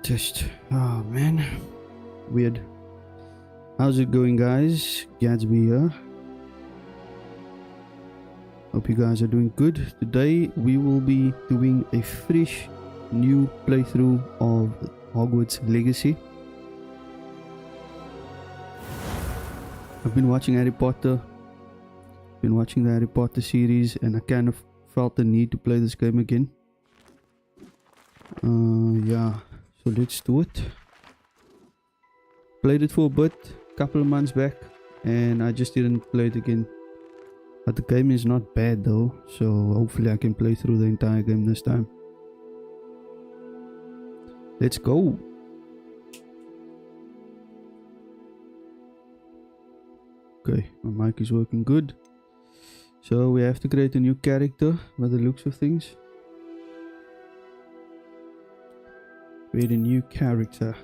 test. Oh man, weird. How's it going, guys? Gatsby here. Hope you guys are doing good. Today we will be doing a fresh new playthrough of Hogwarts Legacy. I've been watching Harry Potter. Been watching the Harry Potter series, and I kind of felt the need to play this game again. Yeah, so let's do it. Played it for a bit, couple of months back, and I just didn't play it again. But the game is not bad though, so hopefully I can play through the entire game this time. Let's go! Okay, my mic is working good. So we have to create a new character by the looks of things. Create a new character.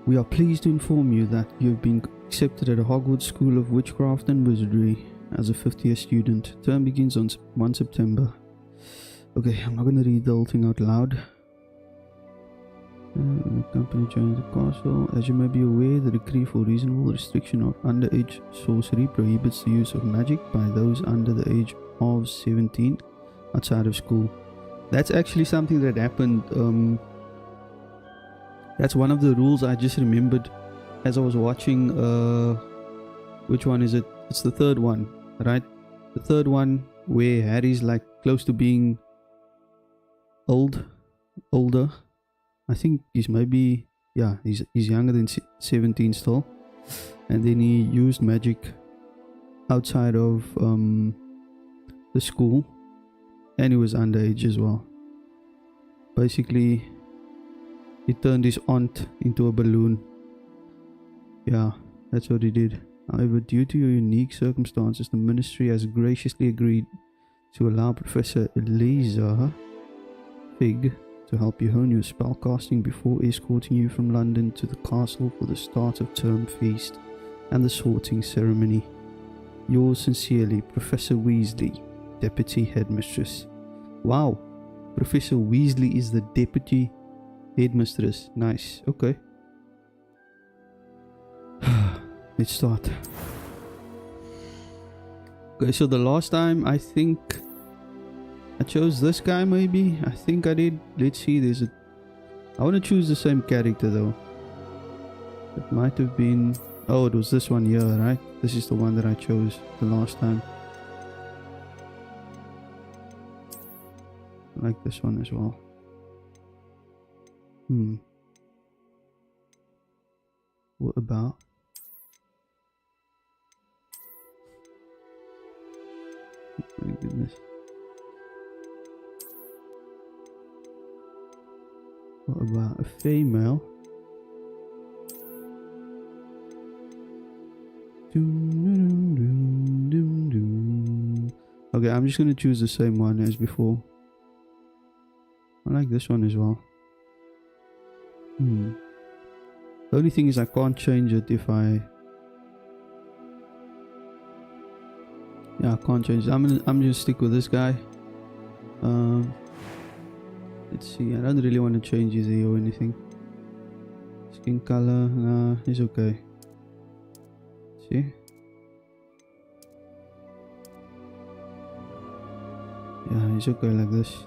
We are pleased to inform you that you have been accepted at the Hogwarts School of Witchcraft and Wizardry as a 5th year student. Term begins on 1 September. Okay, I'm not going to read the whole thing out loud. The company joins the castle. As you may be aware, the decree for reasonable restriction of underage sorcery prohibits the use of magic by those under the age of 17 outside of school. That's actually something that happened. That's one of the rules I just remembered as I was watching. Which one is it? It's the third one, right? The third one where Harry's like close to being older. I think he's maybe, yeah, he's younger than 17 still. And then he used magic outside of the school. And he was underage as well. Basically, he turned his aunt into a balloon. Yeah, that's what he did. However, due to your unique circumstances, the ministry has graciously agreed to allow Professor Eliza Fig to help you hone your spellcasting before escorting you from London to the castle for the start of term feast and the sorting ceremony. Yours sincerely, Professor Weasley, Deputy Headmistress. Wow, Professor Weasley is the Deputy Headmistress. Nice, okay. Let's start. Okay, so the last time I think I chose this guy, maybe? I think I did. Let's see, I want to choose the same character though. It might have been... Oh, it was this one here, right? This is the one that I chose the last time. I like this one as well. What about... Oh my goodness. What about a female? Okay, I'm just going to choose the same one as before. I like this one as well. The only thing is I can't change it if I... Yeah, I can't change it. I'm just stick with this guy. Let's see, I don't really want to change his hair or anything. Skin color, nah, he's okay. See? Yeah, he's okay like this.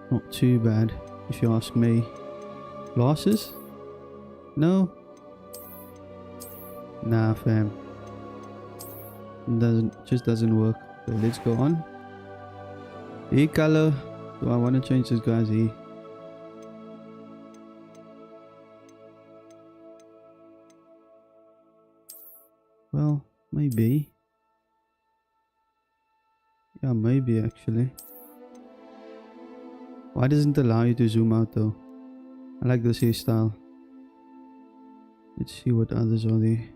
Not too bad, if you ask me. Glasses? No? Nah, fam. Just doesn't work. So let's go on. Hair color. Do I want to change this guy's hair? Well, maybe. Yeah, maybe actually. Why doesn't it allow you to zoom out though? I like this hairstyle. Let's see what others are there.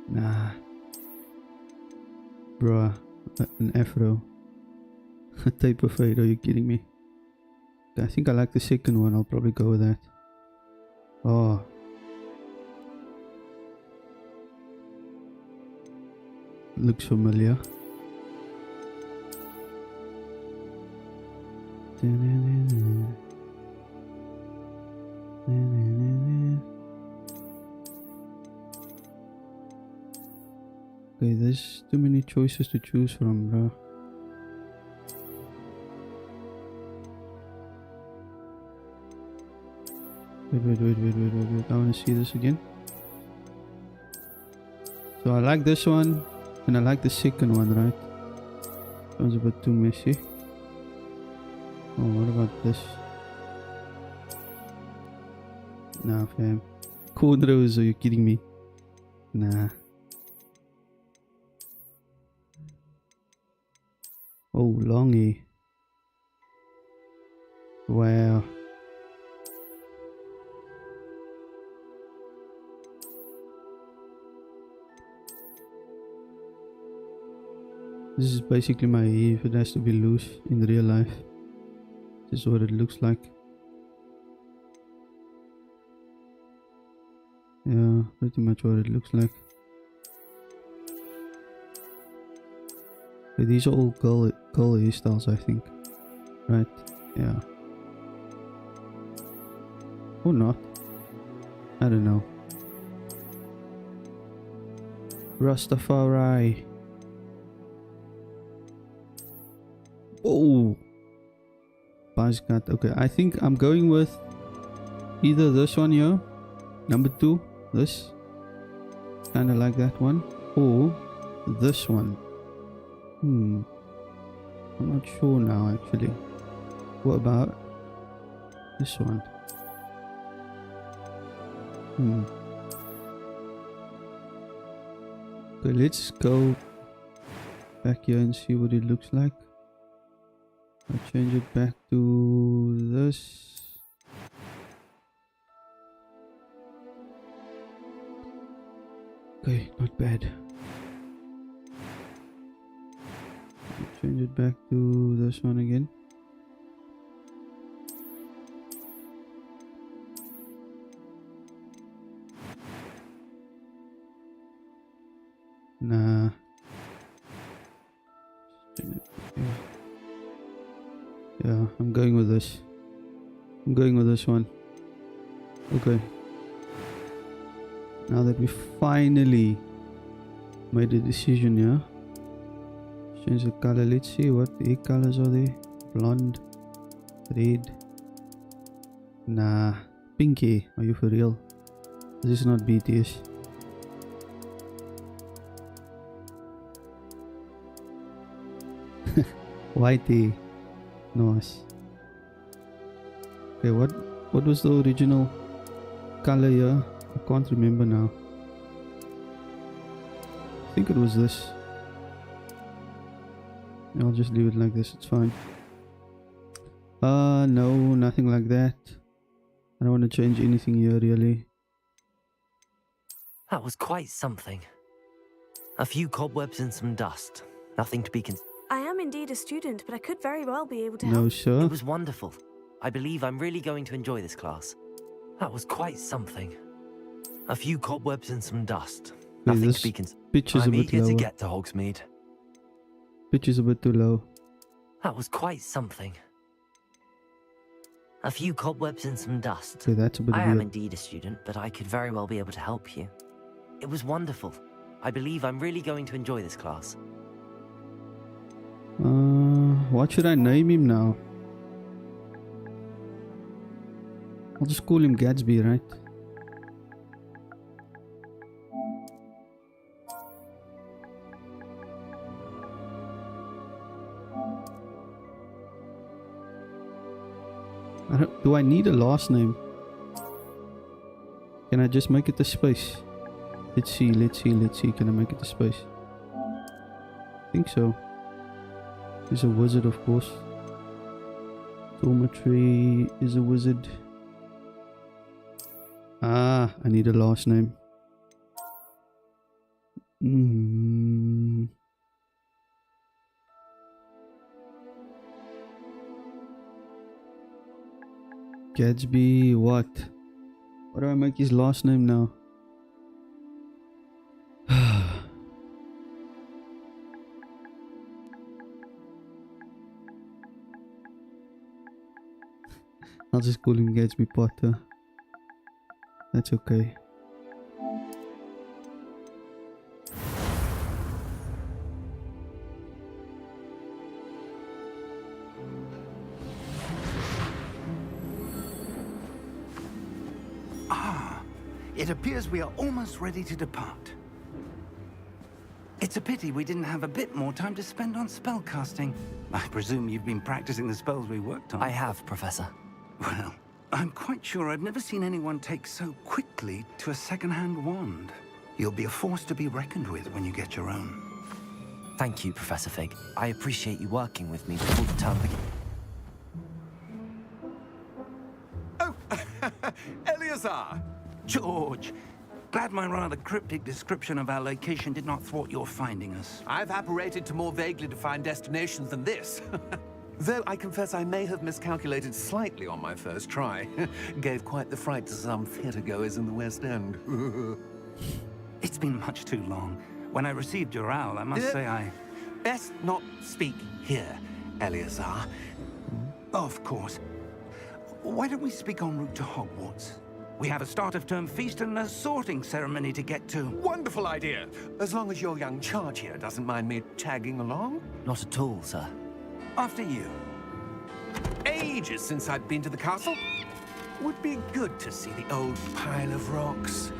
Nah. Bruh. An afro. A type of fade, are you kidding me? I think I like the second one, I'll probably go with that. Oh. Looks familiar. Okay, there's too many choices to choose from, bro. Wait. I want to see this again. So I like this one, and I like the second one, right? Sounds a bit too messy. Oh, what about this? Nah, fam. Cornrows, are you kidding me? Nah. Oh, longy. Wow. This is basically my hair if it has to be loose in real life. This is what it looks like. Yeah, pretty much what it looks like. Okay, these are all girl hairstyles, I think. Right? Yeah. Or not. I don't know. Rastafari. Oh, Buzzcut. Okay, I think I'm going with either this one here, number 2, this, kind of like that one, or this one. I'm not sure now actually. What about this one? Okay, let's go back here and see what it looks like. I'll change it back to this. Okay, not bad. I'll change it back to this one again. Nah. Yeah, I'm going with this. I'm going with this one. Okay. Now that we finally made a decision here. Change the color. Let's see what the colors are there. Blonde. Red. Nah. Pinky. Are you for real? This is not BTS. Whitey. Nice. Okay, what was the original color here? I can't remember now. I think it was this. I'll just leave it like this, it's fine. No, nothing like that. I don't want to change anything here really. That was quite something. A few cobwebs and some dust. Nothing to be I am indeed a student, but I could very well be able to No, help. sir. It was wonderful. I believe I'm really going to enjoy this class. That was quite something. A few cobwebs and some dust. Nothing to be pitch is I'm a bit eager lower. to get to Hogsmeade. Pitch is a bit too low. That was quite something. A few cobwebs and some dust. Okay, that's a bit I am weird. indeed a student, but I could very well be able to help you. It was wonderful. I believe I'm really going to enjoy this class. What should I name him now? I'll just call him Gatsby, right? Do I need a last name? Can I just make it a space? Let's see. Can I make it a space? I think so. He's a wizard, of course. Dormitory is a wizard. I need a last name. Gatsby, what? What do I make his last name now? I'll just call him Gatsby Potter. That's okay. It appears we are almost ready to depart. It's a pity we didn't have a bit more time to spend on spellcasting. I presume you've been practicing the spells we worked on. I have, Professor. Well, I'm quite sure I've never seen anyone take so quickly to a second-hand wand. You'll be a force to be reckoned with when you get your own. Thank you, Professor Fig. I appreciate you working with me before the term begins. Oh, Eleazar! George, glad my rather cryptic description of our location did not thwart your finding us. I've apparated to more vaguely defined destinations than this. Though I confess I may have miscalculated slightly on my first try. Gave quite the fright to some theatre-goers in the West End. It's been much too long. When I received your owl, I must say I... Best not speak here, Eleazar. Of course. Why don't we speak en route to Hogwarts? We have a start-of-term feast and a sorting ceremony to get to. Wonderful idea! As long as your young charge here doesn't mind me tagging along. Not at all, sir. After you. Ages since I've been to the castle. Would be good to see the old pile of rocks.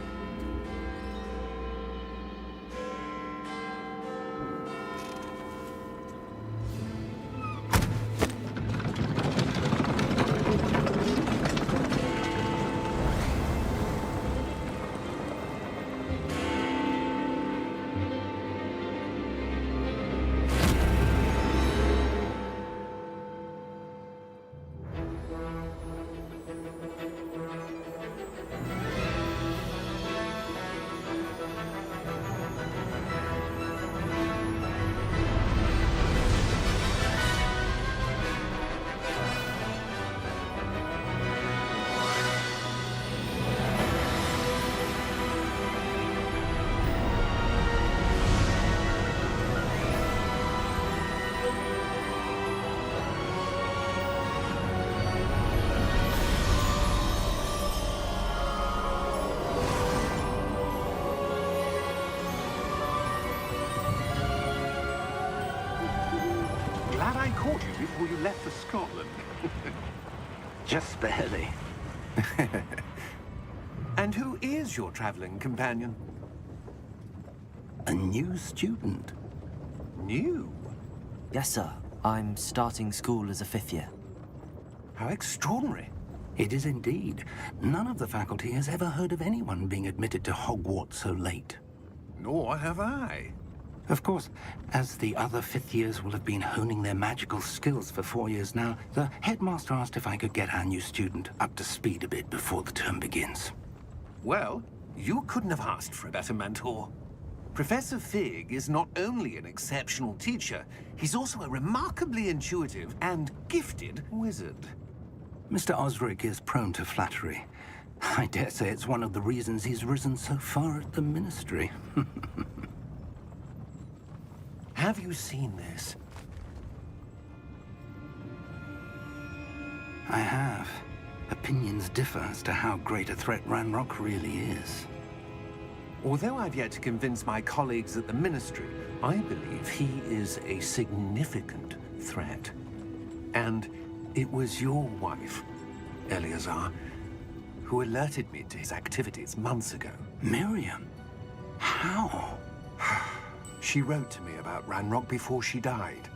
Glad I caught you before you left for Scotland. Just barely. And who is your traveling companion? A new student. New? Yes, sir. I'm starting school as a 5th year. How extraordinary. It is indeed. None of the faculty has ever heard of anyone being admitted to Hogwarts so late. Nor have I. Of course, as the other 5th years will have been honing their magical skills for 4 years now, the headmaster asked if I could get our new student up to speed a bit before the term begins. Well, you couldn't have asked for a better mentor. Professor Fig is not only an exceptional teacher, he's also a remarkably intuitive and gifted wizard. Mr. Osric is prone to flattery. I dare say it's one of the reasons he's risen so far at the Ministry. Have you seen this? I have. Opinions differ as to how great a threat Ranrock really is. Although I've yet to convince my colleagues at the Ministry, I believe he is a significant threat. And it was your wife, Eleazar, who alerted me to his activities months ago. Miriam? How? She wrote to me about Ranrock before she died,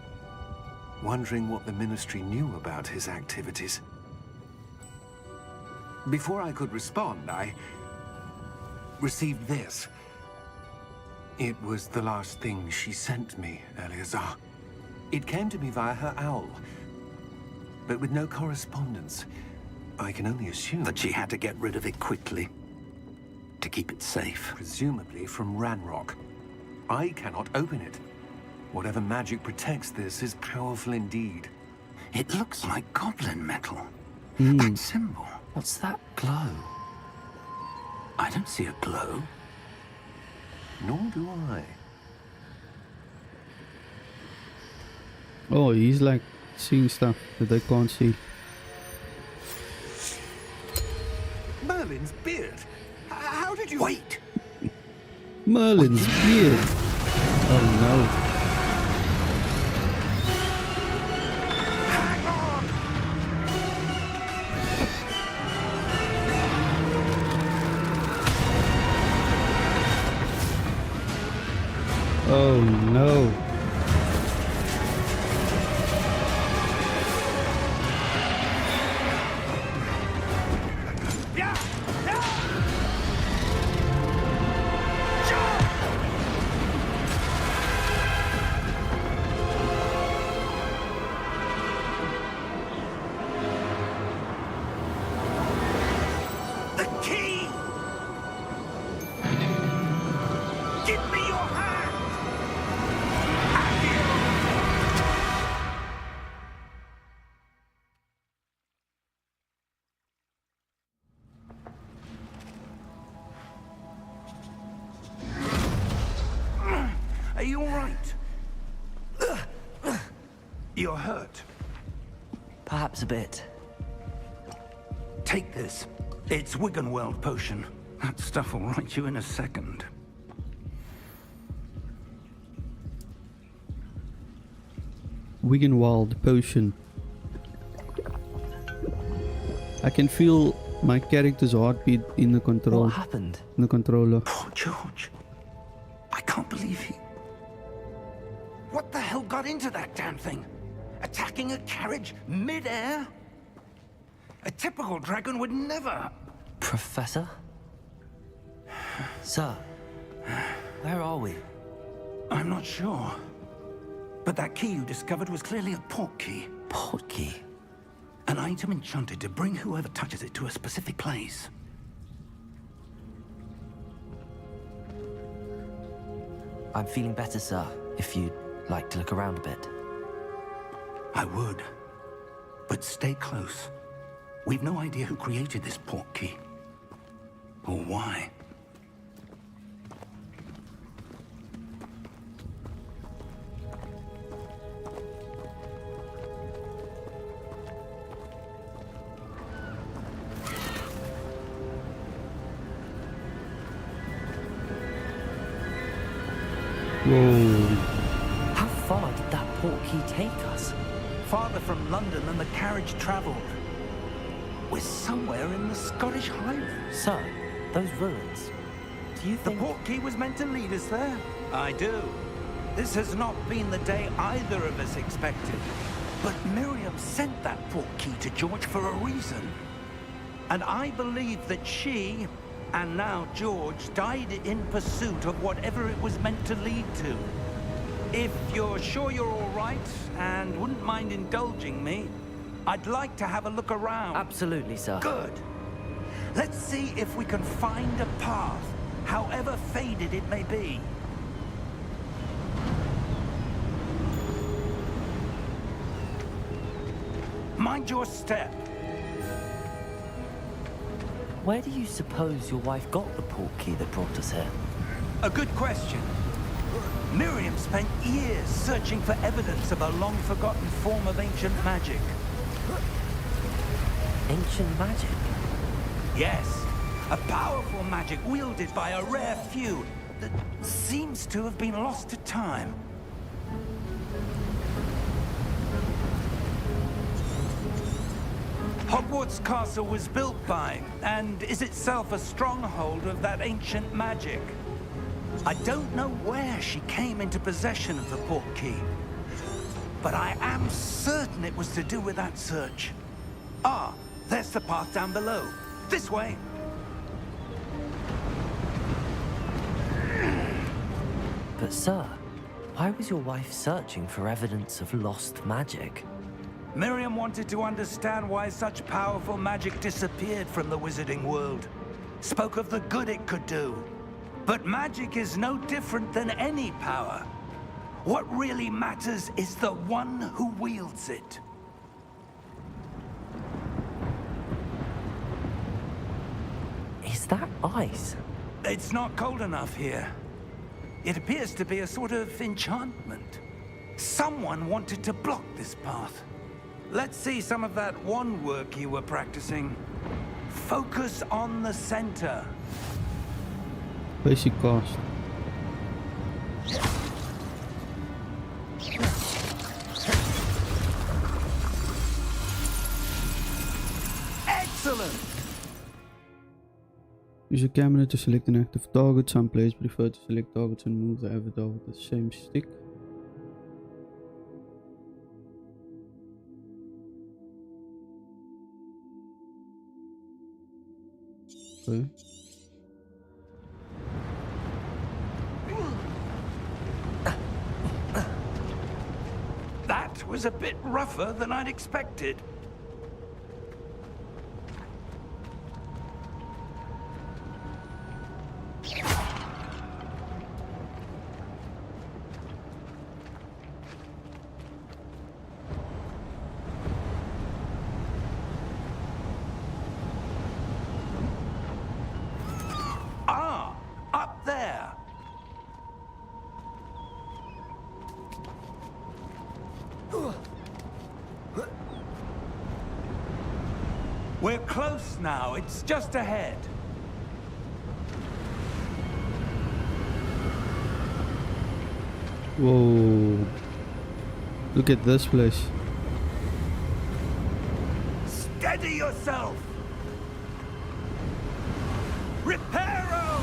wondering what the Ministry knew about his activities. Before I could respond, I received this. It was the last thing she sent me, Eleazar. It came to me via her owl, but with no correspondence. I can only assume That she had to get rid of it quickly, to keep it safe. presumably from Ranrock. I cannot open it. Whatever magic protects this is powerful indeed. It looks like goblin metal. That symbol. What's that glow? I don't see a glow. Nor do I. Oh, he's like seeing stuff that I can't see. Merlin's beard. How did you... Wait! Merlin's beard. Oh no. Hang on! Oh no. Yeah! Yeah! The key! Give me your hand! Have you? Are you all right? You're hurt. Perhaps a bit. Take this. It's Wiggenweld potion. That stuff will right you in a second. Wiggenwald potion. I can feel my character's heartbeat in the control. What happened? In the controller. Poor George. I can't believe he... What the hell got into that damn thing? Attacking a carriage mid-air? A typical dragon would never... Professor? Sir, where are we? I'm not sure. But that key you discovered was clearly a port key. Port key? An item enchanted to bring whoever touches it to a specific place. I'm feeling better, sir, if you'd like to look around a bit. I would. But stay close. We've no idea who created this port key. Or why. Whoa. How far did that port key take us? Farther from London than the carriage traveled. We're somewhere in the Scottish Highlands. Sir, those ruins. Do you The think... port key was meant to lead us there? I do. This has not been the day either of us expected. But Miriam sent that port key to George for a reason. And I believe that she, and now George, died in pursuit of whatever it was meant to lead to. If you're sure you're all right, and wouldn't mind indulging me, I'd like to have a look around. Absolutely, sir. Good. Let's see if we can find a path, however faded it may be. Mind your step. Where do you suppose your wife got the port key that brought us here? A good question. Miriam spent years searching for evidence of a long-forgotten form of ancient magic. Ancient magic? Yes, a powerful magic wielded by a rare few that seems to have been lost to time. Hogwarts Castle was built by, and is itself a stronghold of that ancient magic. I don't know where she came into possession of the port key, but I am certain it was to do with that search. Ah, there's the path down below. This way. But sir, why was your wife searching for evidence of lost magic? Miriam wanted to understand why such powerful magic disappeared from the wizarding world. Spoke of the good it could do. But magic is no different than any power. What really matters is the one who wields it. Is that ice? It's not cold enough here. It appears to be a sort of enchantment. Someone wanted to block this path. Let's see some of that wand work you were practicing. Focus on the center. Basic cost. Excellent! Use your camera to select an active target. Some players prefer to select targets and move the avatar with the same stick. Okay. That was a bit rougher than I'd expected. Ah, up there. We're close now. It's just ahead. Whoa. Look at this place. Steady yourself. Reparo!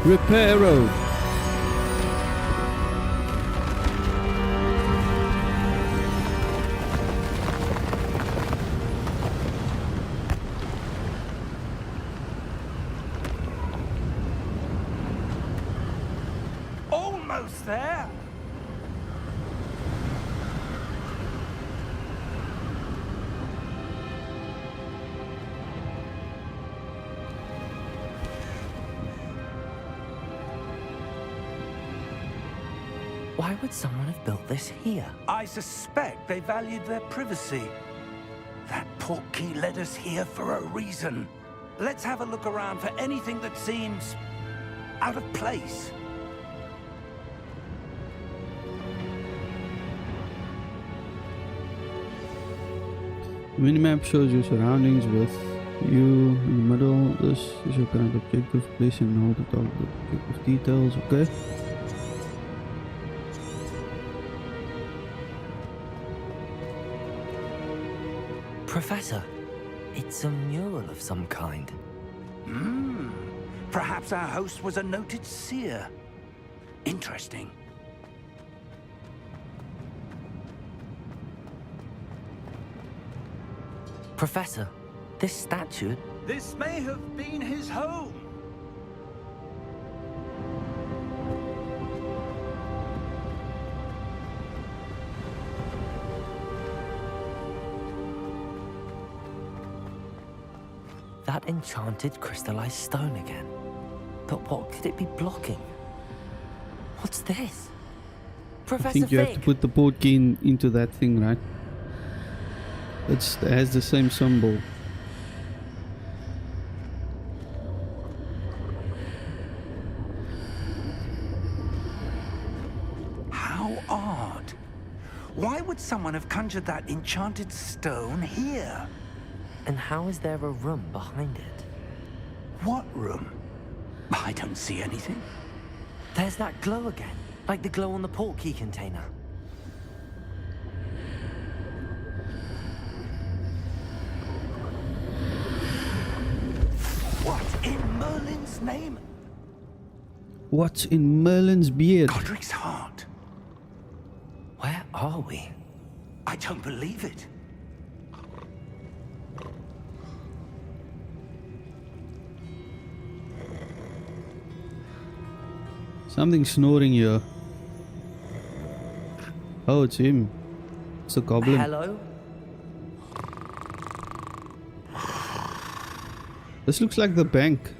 Reparo! Almost there. Why would someone have built this here? I suspect they valued their privacy. That portkey led us here for a reason. Let's have a look around for anything that seems out of place. The minimap shows your surroundings with you in the middle. This is your current objective. Place and hold the top objective details. Okay. Professor, it's a mural of some kind. Perhaps our host was a noted seer. Interesting. Professor, this statue... This may have been his home. That enchanted crystallized stone again. But what could it be blocking? What's this? I Professor think you have to Fig! put the portkey into that thing, right? It has the same symbol. How odd. Why would someone have conjured that enchanted stone here? And how is there a room behind it? What room? I don't see anything. There's that glow again, like the glow on the portkey container. What in Merlin's name? What's in Merlin's beard? Godric's heart. Where are we? I don't believe it. Something snoring here. Oh, it's him. It's a goblin. Hello? This looks like the bank.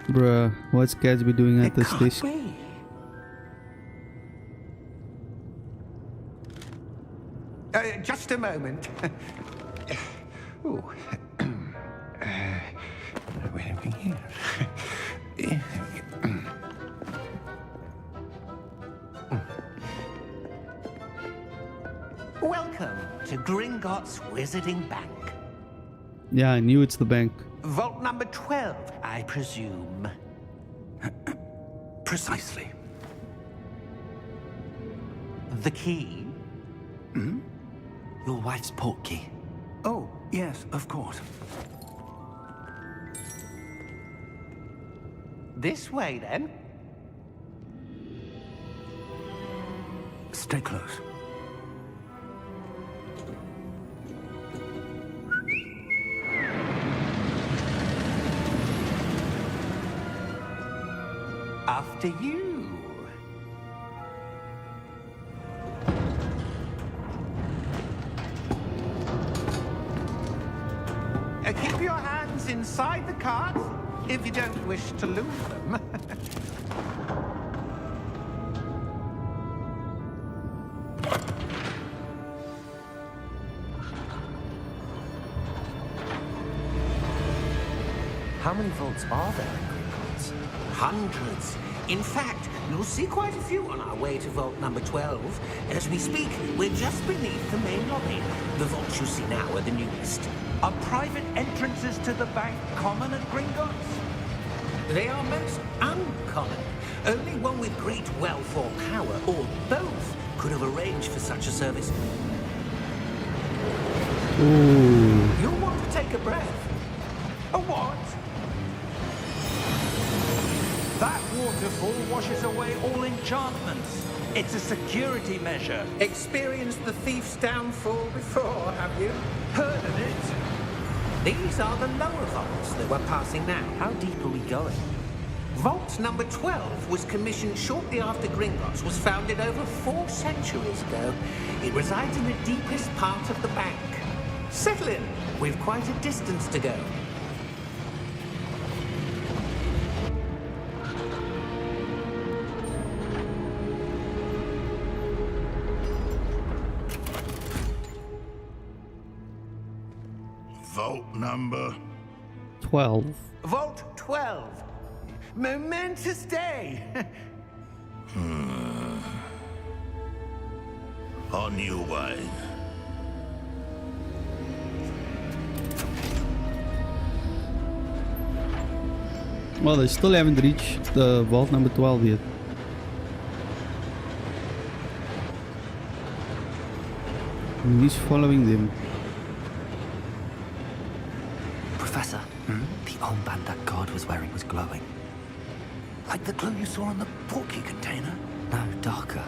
Bruh, what's Gatsby doing at this desk? Just a moment. Ooh. Where have we here? Welcome to Gringotts Wizarding Bank. Yeah, I knew it's the bank. Vault number 12, I presume. Precisely. The key? Your wife's portkey. Oh, yes, of course. This way, then. Stay close. After you. Keep your hands inside the cart if you don't wish to lose them. How many vaults are there in Gringotts? Hundreds. In fact, you'll see quite a few on our way to vault number 12. As we speak, we're just beneath the main lobby. The vaults you see now are the newest. Are private entrances to the bank common at Gringotts? They are most uncommon. Only one with great wealth or power, or both, could have arranged for such a service. Ooh. You'll want to take a breath. A what? That waterfall washes away all enchantments. It's a security measure. Experienced the thief's downfall before, have you? Heard of it? These are the lower vaults that we're passing now. How deep are we going? Vault number 12 was commissioned shortly after Gringotts was founded over 4 centuries ago. It resides in the deepest part of the bank. Settle in. We've quite a distance to go. Vault number 12. Vault 12. Momentous day. on your way. Well, they still haven't reached the vault number 12 yet. And he's following them. Professor, the armband that guard was wearing was glowing. Like the glow you saw on the portkey container? No, darker.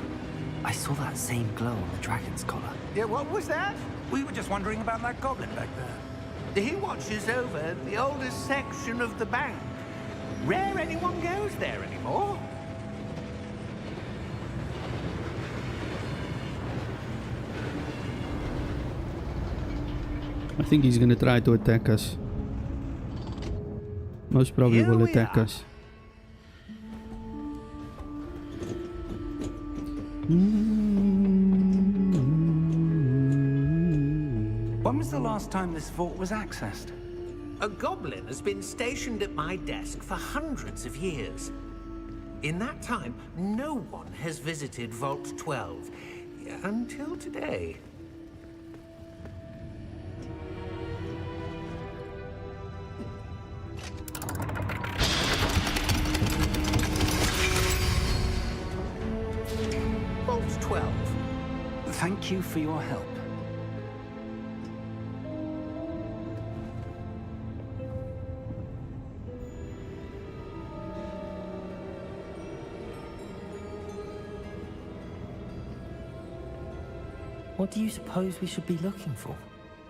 I saw that same glow on the dragon's collar. Yeah, what was that? We were just wondering about that goblin back there. He watches over the oldest section of the bank. Rare anyone goes there anymore. I think he's gonna try to attack us. Most probably Here will we attack are. us. When was the last time this vault was accessed? A goblin has been stationed at my desk for hundreds of years. In that time, no one has visited Vault 12. Until today. Vault 12. Thank you for your help. What do you suppose we should be looking for?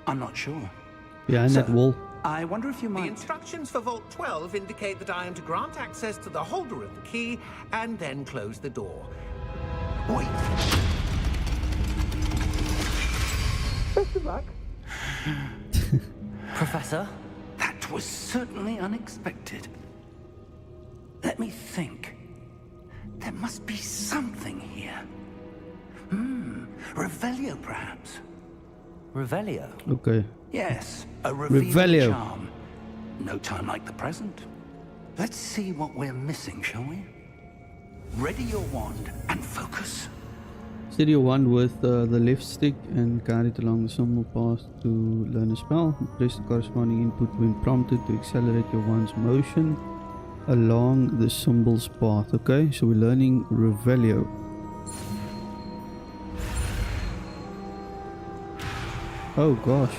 I'm not sure. Behind that Sir, wall. I wonder if you The might... instructions for Vault 12 indicate that I am to grant access to the holder of the key and then close the door. Wait. Best of luck. Professor? That was certainly unexpected. Let me think. There must be something here. Revelio, perhaps. Revelio. Okay. Yes, a Revelio. revealing charm. No time like the present. Let's see what we're missing, shall we? Ready your wand and focus. Steady your wand with the left stick and carry it along the symbol path to learn a spell. Press the corresponding input when prompted to accelerate your wand's motion along the symbol's path. Okay, so we're learning Revelio. Oh gosh.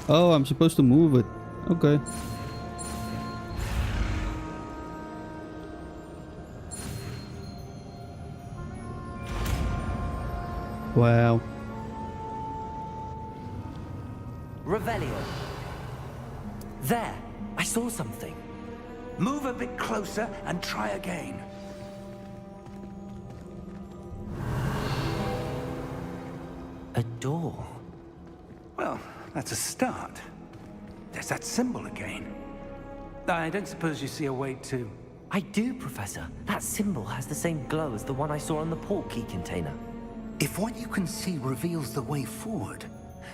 Oh, I'm supposed to move it. Okay. Wow. Revelio. There, I saw something. Move a bit closer and try again. A door. Well, that's a start. There's that symbol again. I don't suppose you see a way to... I do, Professor. That symbol has the same glow as the one I saw on the portkey container. If what you can see reveals the way forward,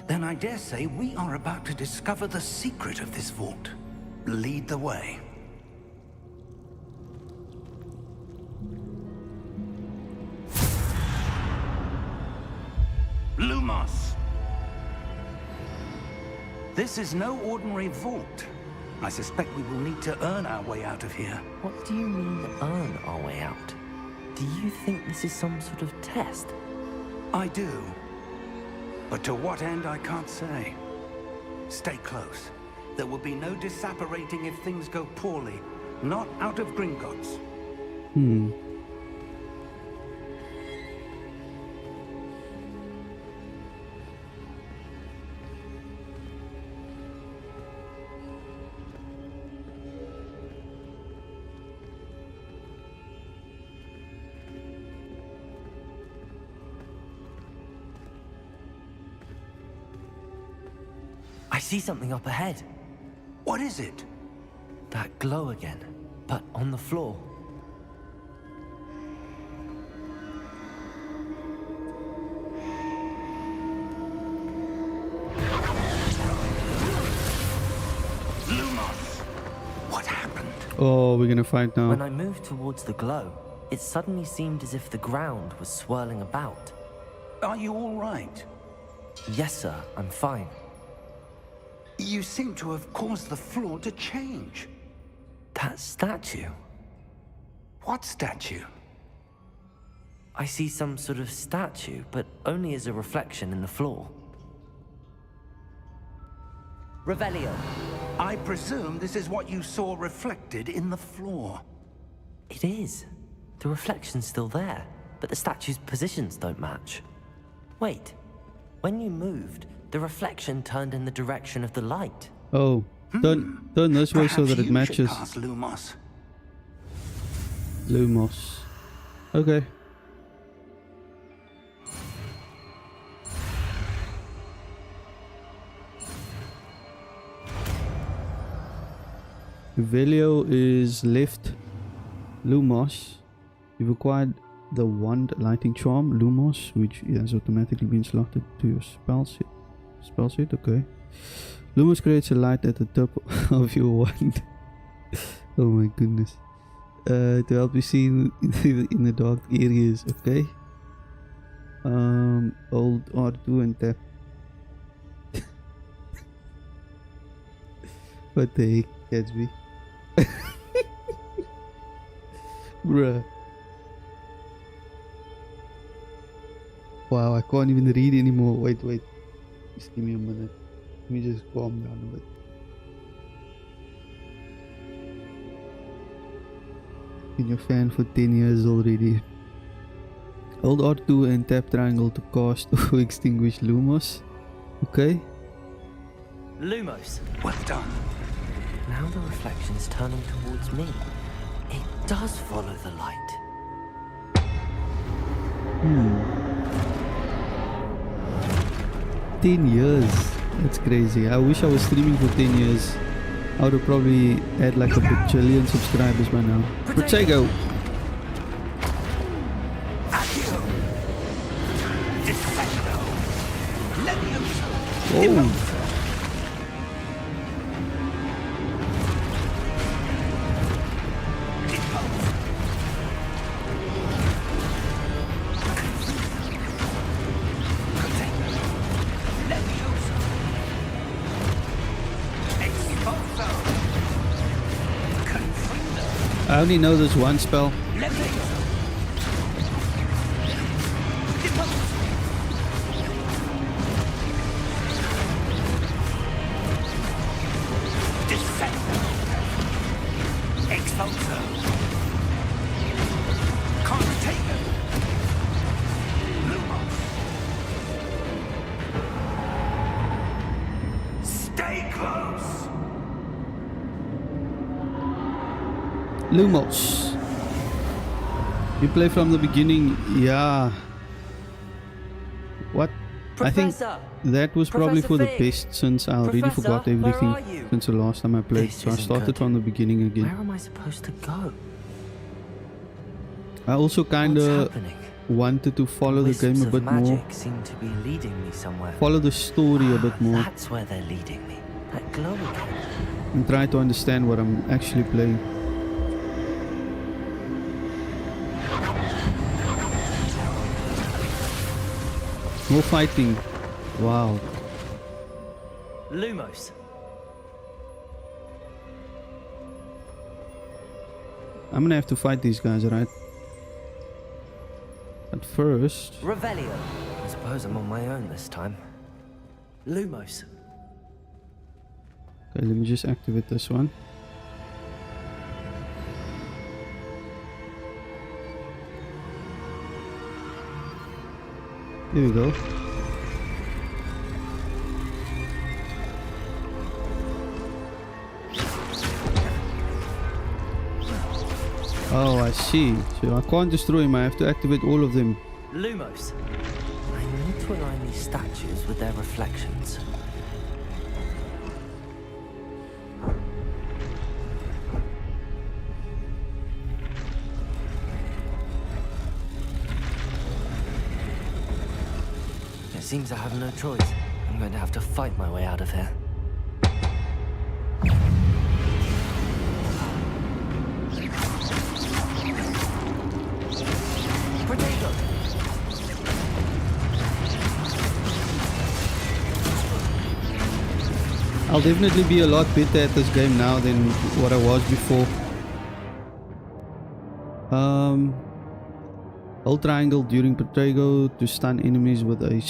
then I dare say we are about to discover the secret of this vault. Lead the way. Lumos! This is no ordinary vault. I suspect we will need to earn our way out of here. What do you mean, earn our way out? Do you think this is some sort of test? I do. But to what end, I can't say. Stay close. There will be no disapparating if things go poorly. Not out of Gringotts. I see something up ahead. What is it? That glow again, but on the floor. Lumos! What happened? Oh, we're gonna fight now. When I moved towards the glow, it suddenly seemed as if the ground was swirling about. Are you all right? Yes, sir, I'm fine. You seem to have caused the floor to change. That statue. What statue? I see some sort of statue, but only as a reflection in the floor. Revelio. I presume this is what you saw reflected in the floor. It is. The reflection's still there, but the statue's positions don't match. Wait. When you moved, the reflection turned in the direction of the light. Oh, turn this way so that it matches. Perhaps you should cast Lumos. Lumos. Okay. Revelio is left. Lumos. You've acquired the wand lighting charm, Lumos, which has automatically been slotted to your spell set. Okay. Lumos creates a light at the top of your wand. Oh my goodness. To help you see in the dark areas. Okay. Hold R2 and tap. What the heck, Gatsby? Bruh. Wow, I can't even read anymore. Wait. Just give me a minute. Let me just calm down a bit. Been your fan for 10 years already. Hold R2 and tap triangle to cast or extinguish Lumos. Okay. Lumos. Well done. Now the reflection's turning towards me. It does follow the light. 10 years. That's crazy. I wish I was streaming for 10 years. I would have probably had like a bajillion subscribers by now. Protego! Oh. I only know this one spell. Lumos. You play from the beginning, yeah. What? I think that was probably for the best, since I already forgot everything since the last time I played. So I started from the beginning again. Where am I supposed to go? I also kinda wanted to follow the game a bit more. Seem to be leading me somewhere. Follow the story a bit more. That's where they're leading me. That glow again. And try to understand what I'm actually playing. More fighting. Wow. Lumos. I'm gonna have to fight these guys, right? But first... Revelio. I suppose I'm on my own this time. Lumos. Okay, let me just activate this one. Here we go. Oh, I see. So I can't destroy him, I have to activate all of them. Lumos. I need to align these statues with their reflections. It seems I have no choice. I'm going to have to fight my way out of here. I'll definitely be a lot better at this game now than what I was before. Hold triangle during Protego to stun enemies with a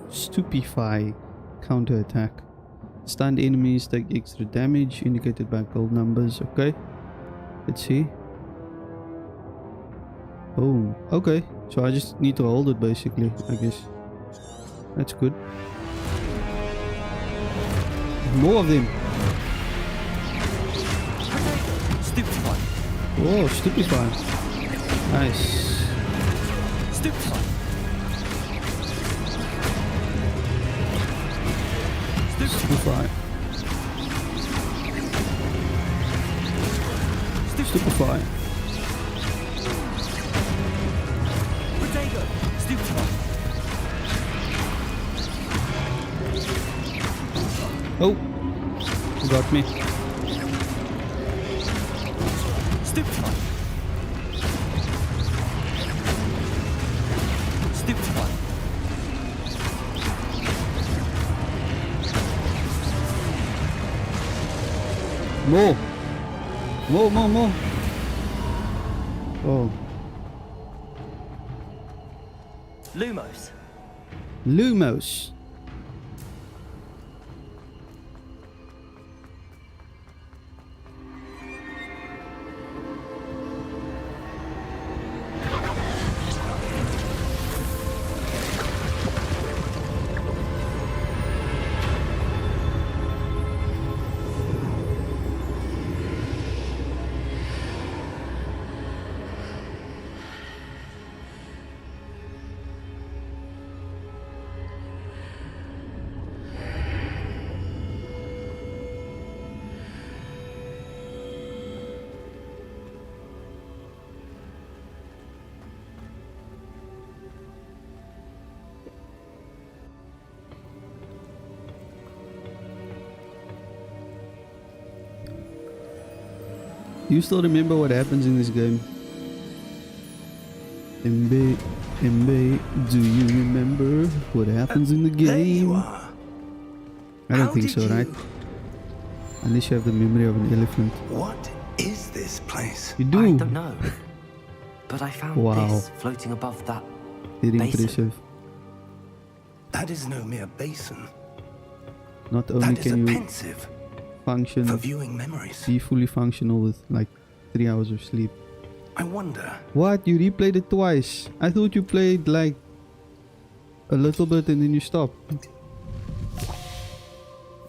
stupefy counter attack. Stunned enemies take extra damage indicated by gold numbers. Okay, let's see. Oh, okay. So I just need to hold it basically, I guess. That's good. More of them. Stupefy. Oh, stupefy. Nice. Stupefy. Stupefy. Stupefy. Protego. Stupefy. Oh, you got me. Stupefy. Stupefy. More. More. Oh. Lumos. Lumos. You still remember what happens in this game? MB, do you remember what happens in the game? There you are. I don't How think did so, you- right? Unless you have the memory of an elephant. What is this place? You do. I don't know. But I found Wow. this floating above that. Very Basin. impressive. That is no mere basin. Not only That is a can you pensive function, for viewing memories. be fully functional with like 3 hours of sleep. I wonder. What? You replayed it twice? I thought you played like a little bit and then you stopped.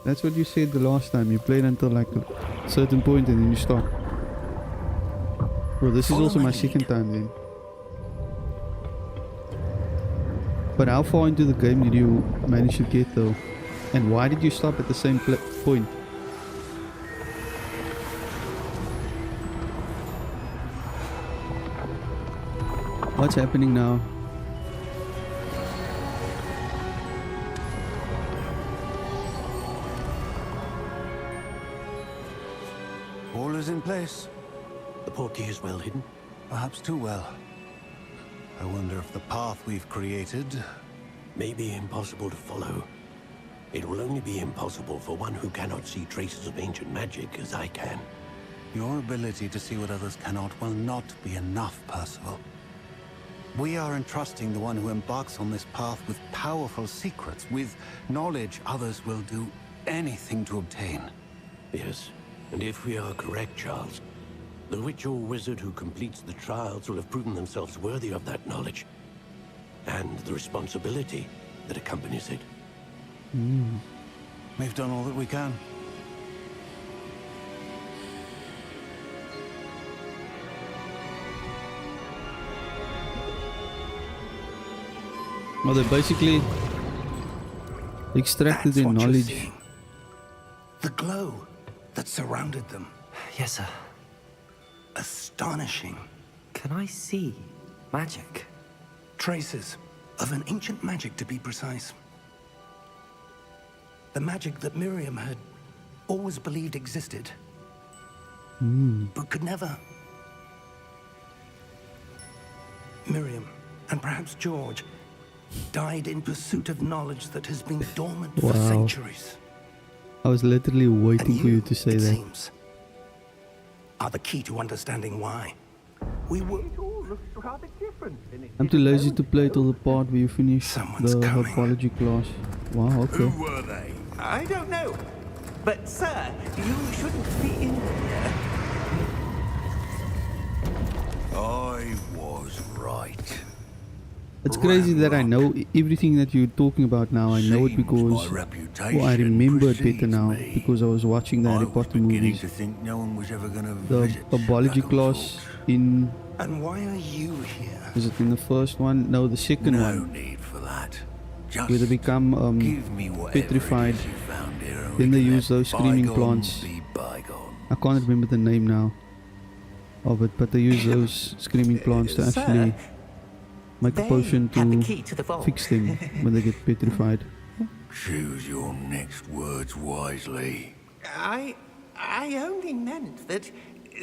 That's what you said the last time. You played until like a certain point and then you stopped. Bro, this is Follow also my my lead. second time then. But how far into the game did you manage to get though? And why did you stop at the same point? What's happening now? All is in place. The portkey is well hidden. Perhaps too well. I wonder if the path we've created... May be impossible to follow. It will only be impossible for one who cannot see traces of ancient magic as I can. Your ability to see what others cannot will not be enough, Percival. We are entrusting the one who embarks on this path with powerful secrets, with knowledge others will do anything to obtain. Yes, and if we are correct, Charles, the witch or wizard who completes the trials will have proven themselves worthy of that knowledge. And the responsibility that accompanies it. We've done all that we can. Well, they basically extracted That's their what you're knowledge. seeing. The glow that surrounded them. Yes, sir. Astonishing. Can I see magic? Traces of an ancient magic, to be precise. The magic that Miriam had always believed existed, but could never. Miriam, and perhaps George, died in pursuit of knowledge that has been dormant for Wow. centuries. I was literally waiting And for you to say it that. seems, are the key to understanding why. We were... I'm too lazy to play till the part where you finish Someone's the coming. apology class. Wow, okay. were they? I don't know. But, sir, you shouldn't be in here. I was right. It's crazy that I know everything that you're talking about now. I know it because I remember it better now because I was watching the Harry Potter movies. think no one was ever gonna The apology class in, And why are you here? is it in the first one? No, the second one. need for that. Just Where they become give me whatever petrified. it is you found here, and Then we they can use let those screaming bygones plants. be bygones. I can't remember the name now of it, but they use those screaming plants to Sir, actually make a They potion have the to key to the vault. fix them when they get petrified. Choose your next words wisely. I only meant that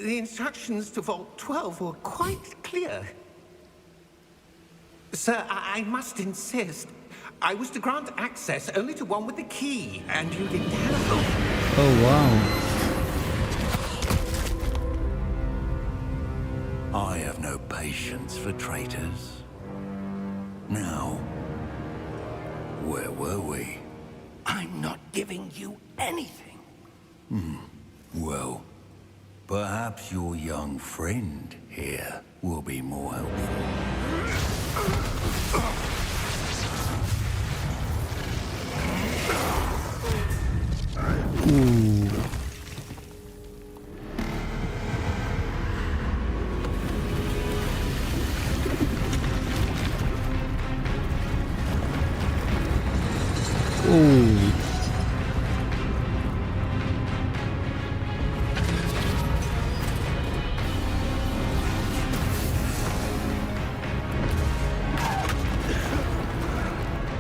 the instructions to Vault 12 were quite clear. Sir, I must insist. I was to grant access only to one with the key, and you didn't have. Oh wow. I have no patience for traitors. Now, where were we? I'm not giving you anything. Well, perhaps your young friend here will be more helpful. Ooh. Oh.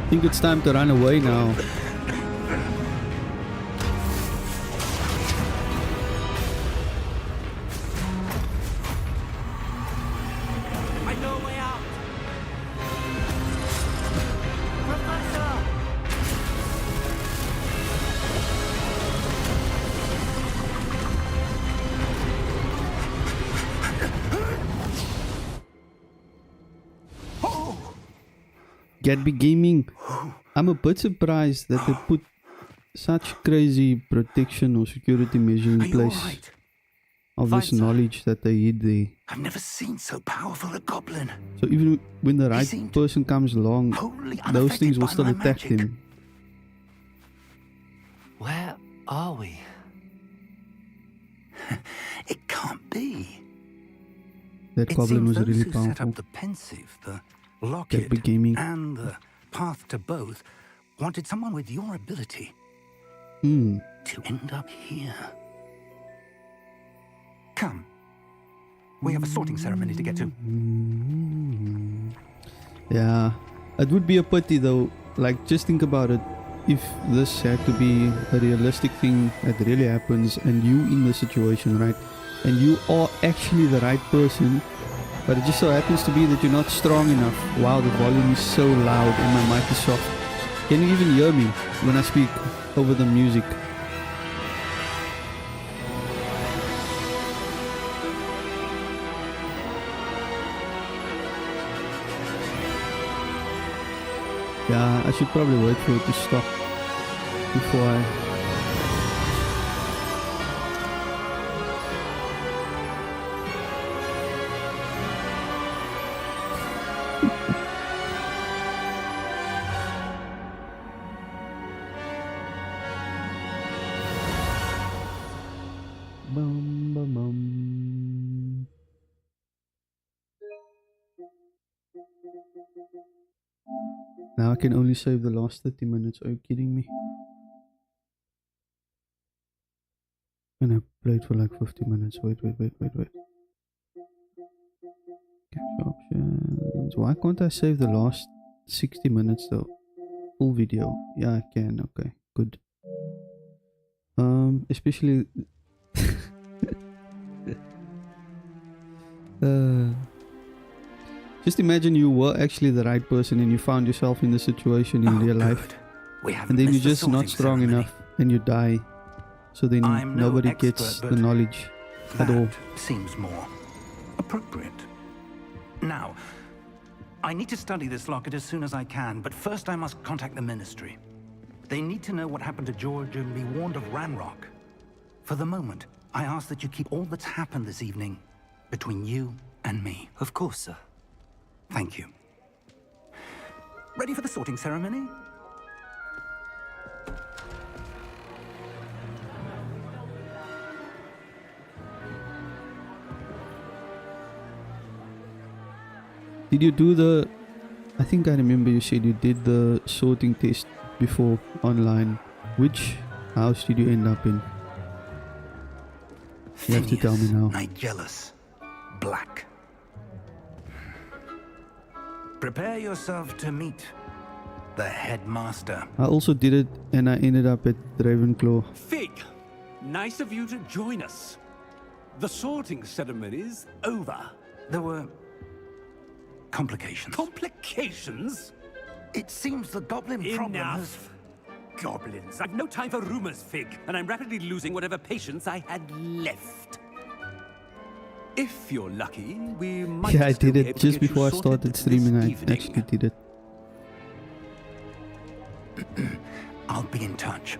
I think it's time to run away now. Gatsby Gaming. I'm a bit surprised that they put such crazy protection or security measures in place right? of this knowledge that they hid there. I've never seen so powerful a goblin. So even when the right person comes along, those things will still attack them. Where are we? It can't be. That It goblin seems was those really who set powerful. up the pensive, the locket, Gatsby Gaming. and the path to both wanted someone with your ability to end up here. Come. We have a sorting ceremony to get to. Yeah, it would be a pity though. Like, just think about it. If this had to be a realistic thing that really happens, and you in the situation, right? And you are actually the right person, but it just so happens to be that you're not strong enough. Wow, the volume is so loud and my mic is soft. Can you even hear me when I speak over the music? Yeah, I should probably wait for it to stop before I... Bum, bum, bum. Now I can only save the last 30 minutes. Are you kidding me? And I played for like 50 minutes. Wait. Capture options. Why can't I save the last 60 minutes though? Full video. Yeah, I can. Okay, good. Especially just imagine you were actually the right person and you found yourself in the situation in real life, and then you're just not strong enough and you die. So then nobody gets the knowledge at all. Seems more appropriate. Now, I need to study this locket as soon as I can, but first I must contact the Ministry. They need to know what happened to George and be warned of Ranrock. For the moment, I ask that you keep all that's happened this evening between you and me. Of course, sir. Thank you. Ready for the sorting ceremony? Did you do the... I think I remember you said you did the sorting test before online. Which house did you end up in? You have to tell me now. Nigellus. Black. Prepare yourself to meet the headmaster. I also did it and I ended up at Ravenclaw. Fig, nice of you to join us. The sorting ceremony's over. There were complications. Complications? It seems the goblin problem has... Goblins. I've no time for rumors, Fig, and I'm rapidly losing whatever patience I had left. If you're lucky, we might... Yeah, I did it just before I started streaming. I actually did it. I'll be in touch.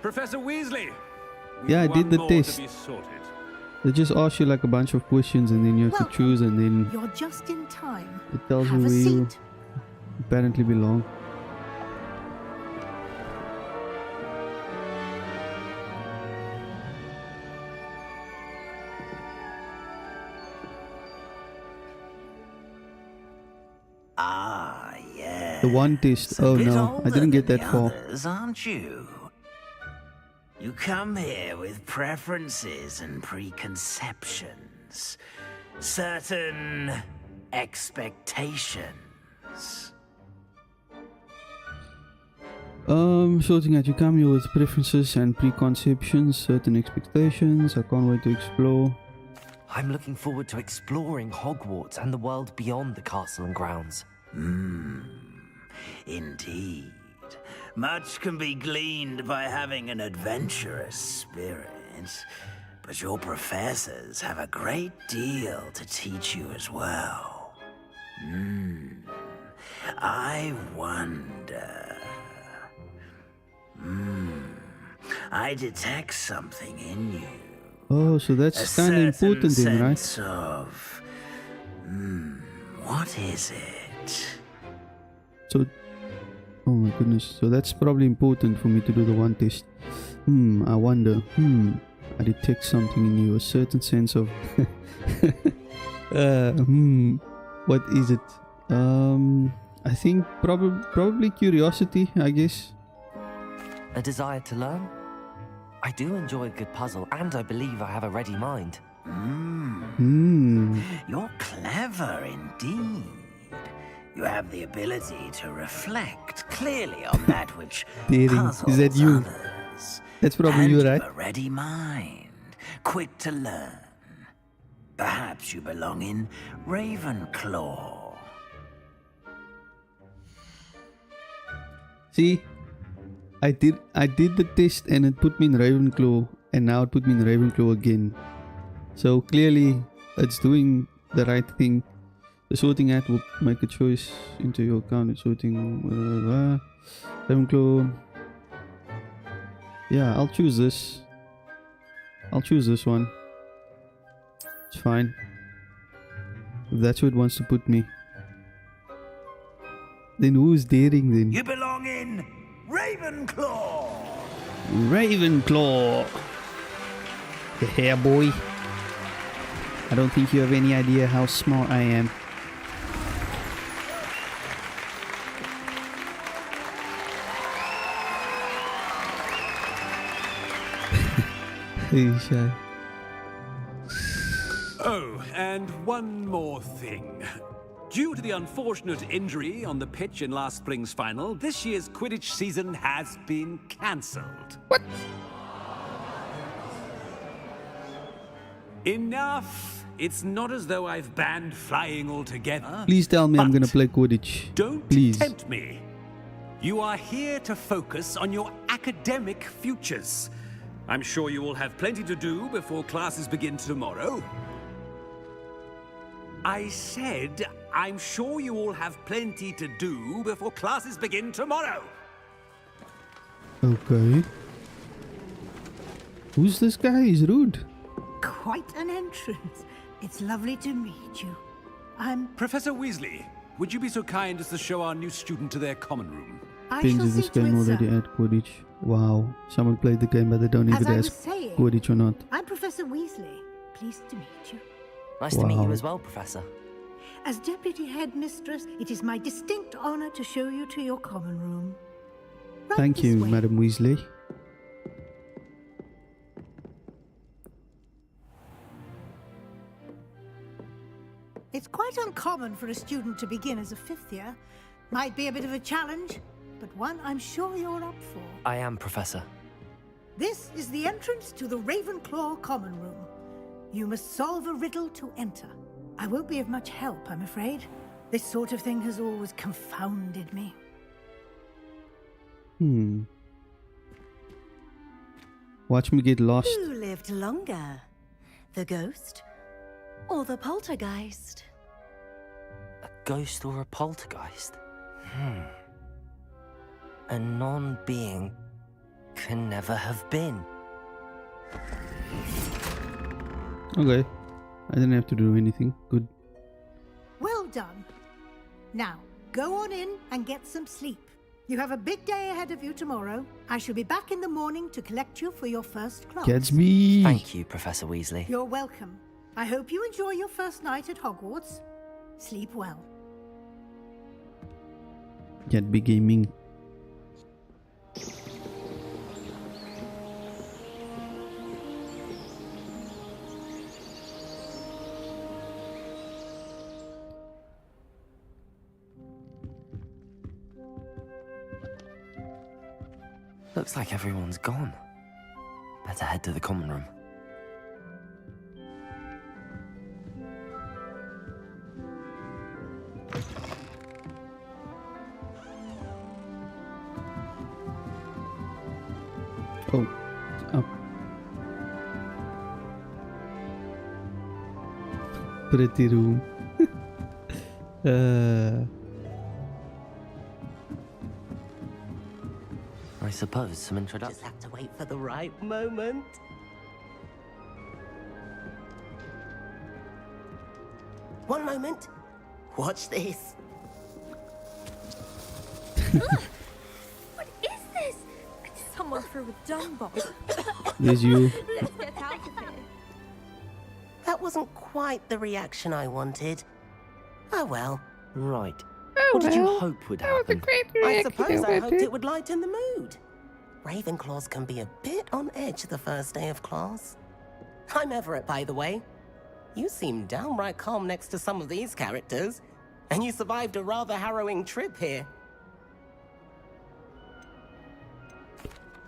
Professor Weasley! Yeah, I did the test. To be sorted. They just ask you like a bunch of questions and then you have to choose, and then you're just in time. It tells Have you a where you seat. apparently belong. Ah, yes. The one test. Oh no, I didn't get that far. Others, aren't you? You come here with preferences and preconceptions. Certain expectations. Sorting out, you come here with preferences and preconceptions, certain expectations. I can't wait to explore. I'm looking forward to exploring Hogwarts and the world beyond the castle and grounds. Indeed. Much can be gleaned by having an adventurous spirit, but your professors have a great deal to teach you as well. I wonder... I detect something in you. Oh, so that's kind of important then, right? Sense of... what is it? So, oh my goodness. So that's probably important for me to do the one test. I wonder. I detect something in you. A certain sense of... what is it? I think probably curiosity, I guess. A desire to learn? I do enjoy a good puzzle, and I believe I have a ready mind. You're clever indeed. You have the ability to reflect clearly on that which puzzles Is that you? others. That's probably And you, you've right? a ready mind, quick to learn. Perhaps you belong in Ravenclaw. See, I did the test and it put me in Ravenclaw, and now it put me in Ravenclaw again. So clearly, it's doing the right thing. The sorting hat will make a choice into your account. Sorting Ravenclaw. Yeah, I'll choose this. I'll choose this one. It's fine. If that's where it wants to put me. Then who's daring then? You belong in Ravenclaw. Ravenclaw. The hair boy. I don't think you have any idea how smart I am. Hey, shy. Oh, and one more thing. Due to the unfortunate injury on the pitch in last spring's final, this year's Quidditch season has been cancelled. What? Enough! It's not as though I've banned flying altogether. Please tell me I'm but gonna play Quidditch. Don't Please. tempt me. You are here to focus on your academic futures. I'm sure you will have plenty to do before classes begin tomorrow. I said, I'm sure you all have plenty to do before classes begin tomorrow. Okay. Who's this guy? He's rude. Quite an entrance. It's lovely to meet you. I'm... Professor Weasley, would you be so kind as to show our new student to their common room? I Things shall in this see to game it, already sir. at Quidditch. Wow. Someone played the game but they don't As even I was ask saying, Quidditch or not. I'm Professor Weasley. Pleased to meet you. Nice to meet you Wow. as well, Professor. As Deputy Headmistress, it is my distinct honor to show you to your common room. Right Thank this you, way. Madam Weasley. It's quite uncommon for a student to begin as a fifth year. Might be a bit of a challenge, but one I'm sure you're up for. I am, Professor. This is the entrance to the Ravenclaw Common Room. You must solve a riddle to enter. I won't be of much help, I'm afraid. This sort of thing has always confounded me. Watch me get lost. Who lived longer? The ghost or the poltergeist? A ghost or a poltergeist? A non-being can never have been. Okay. I didn't have to do anything. Good. Well done. Now, go on in and get some sleep. You have a big day ahead of you tomorrow. I shall be back in the morning to collect you for your first class. Gatsby! Thank you, Professor Weasley. You're welcome. I hope you enjoy your first night at Hogwarts. Sleep well. Gatsby Gaming. Looks like everyone's gone. Better head to the common room. Oh, up. Pretty room. I suppose some introduction. Just have to wait for the right moment. One moment. Watch this. What is this? Someone threw a dung bomb. There's you. Let's get out of here. That wasn't quite the reaction I wanted. Oh well. Right. What did you hope would happen? I suppose I hoped it would lighten the mood. Ravenclaws can be a bit on edge the first day of class. I'm Everett, by the way. You seem downright calm next to some of these characters, and you survived a rather harrowing trip here.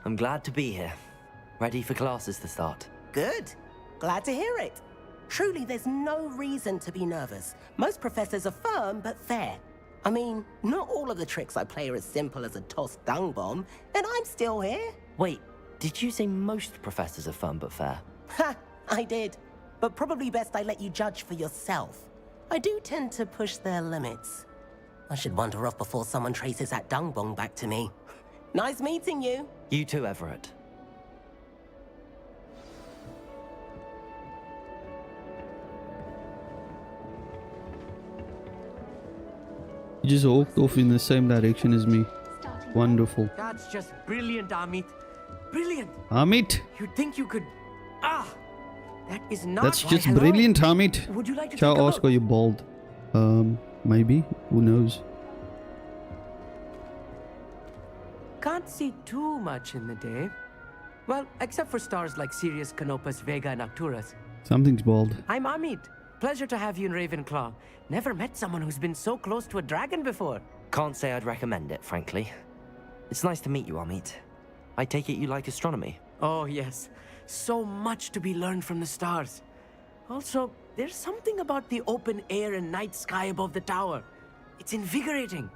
I'm glad to be here. Ready for classes to start. Good. Glad to hear it. Truly, there's no reason to be nervous. Most professors are firm but fair. I mean, not all of the tricks I play are as simple as a tossed dung bomb, and I'm still here. Wait, did you say most professors are fun but fair? Ha! I did. But probably best I let you judge for yourself. I do tend to push their limits. I should wander off before someone traces that dung bomb back to me. Nice meeting you. You too, Everett. You just walked off in the same direction as me. Wonderful. That's just brilliant, Amit. Brilliant. Amit! You'd think you could... Ah! That is not... That's why, just hello? brilliant, Amit. Would you like to Shall take I a ask, look? are you bald? Maybe. Who knows? Can't see too much in the day. Well, except for stars like Sirius, Canopus, Vega, and Arcturus. Something's bald. I'm Amit. Pleasure to have you in Ravenclaw. Never met someone who's been so close to a dragon before. Can't say I'd recommend it, frankly. It's nice to meet you, Amit. I take it you like astronomy? Oh, yes. So much to be learned from the stars. Also, there's something about the open air and night sky above the tower. It's invigorating.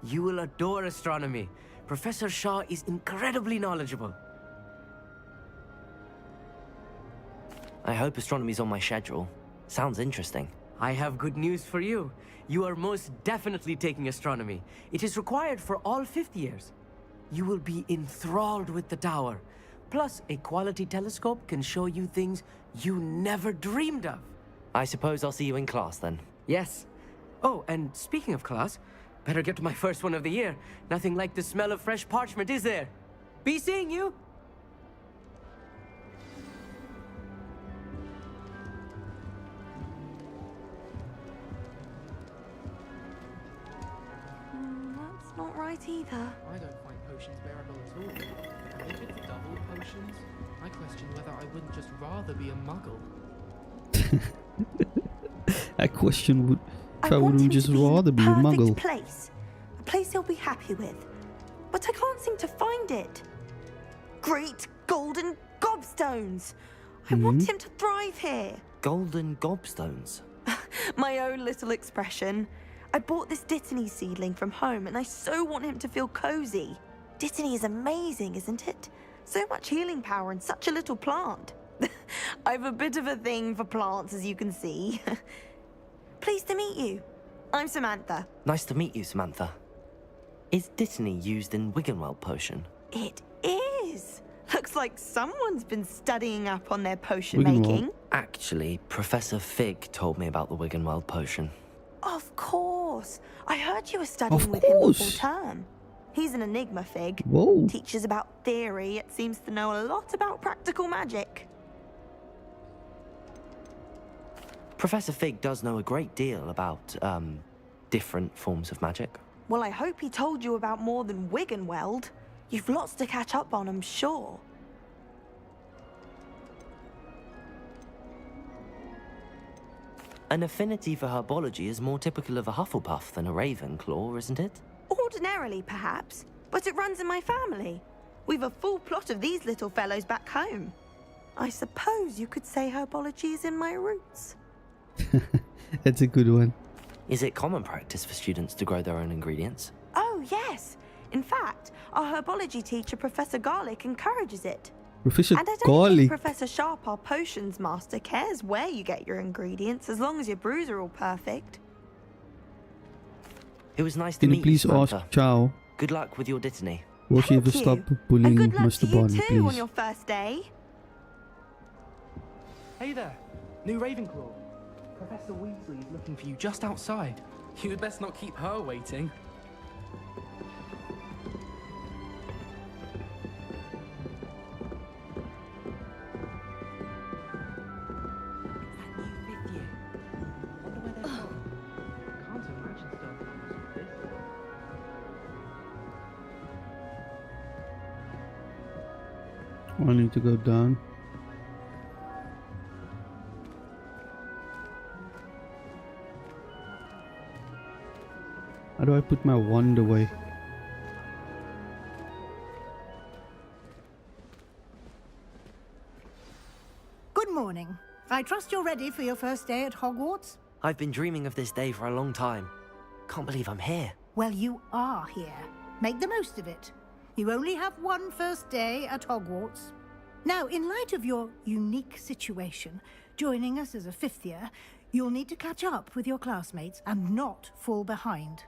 You will adore astronomy. Professor Shaw is incredibly knowledgeable. I hope astronomy's on my schedule. Sounds interesting. I have good news for you. You are most definitely taking astronomy. It is required for all fifth years. You will be enthralled with the tower. Plus, a quality telescope can show you things you never dreamed of. I suppose I'll see you in class then. Yes. Oh, and speaking of class, better get to my first one of the year. Nothing like the smell of fresh parchment, is there? Be seeing you! That's not right either. I don't find potions bearable at all. And if it's double potions, I question whether I wouldn't just rather be a muggle. I question would if I I want wouldn't him just to be in rather the be a perfect muggle. place. A place he'll be happy with. But I can't seem to find it. Great golden gobstones! I want him to thrive here. Golden gobstones? My own little expression. I bought this Dittany seedling from home and I so want him to feel cozy. Dittany is amazing, isn't it? So much healing power in such a little plant. I've a bit of a thing for plants, as you can see. Pleased to meet you. I'm Samantha. Nice to meet you, Samantha. Is Dittany used in Wiggenweld potion? It is. Looks like someone's been studying up on their potion Wiggenweld. making. Actually, Professor Fig told me about the Wiggenweld potion. Of course. I heard you were studying Of with him before course. term. He's an enigma, Fig. Whoa. Teaches about theory, it seems to know a lot about practical magic. Professor Fig does know a great deal about, different forms of magic. Well, I hope he told you about more than Wiggenweld. You've lots to catch up on, I'm sure. An affinity for herbology is more typical of a Hufflepuff than a Ravenclaw, isn't it? Ordinarily, perhaps, but it runs in my family. We've a full plot of these little fellows back home. I suppose you could say herbology is in my roots. That's a good one. Is it common practice for students to grow their own ingredients? Oh, yes. In fact, our herbology teacher, Professor Garlick, encourages it. Professor And I don't Garlick. think Professor Sharp, our potions master, cares where you get your ingredients as long as your brews are all perfect. It was nice to Can meet you please Samantha. ask Chow? Good luck with your Dittany. Will she ever Thank stop you. bullying And good luck Mr. to you Barney, too on please? your first day. Hey there, new Ravenclaw. Professor Weasley is looking for you just outside. You had best not keep her waiting. Can't imagine starting with this. I need to go down. How do I put my wand away? Good morning. I trust you're ready for your first day at Hogwarts? I've been dreaming of this day for a long time. Can't believe I'm here. Well, you are here. Make the most of it. You only have one first day at Hogwarts. Now, in light of your unique situation, joining us as a fifth year, you'll need to catch up with your classmates and not fall behind.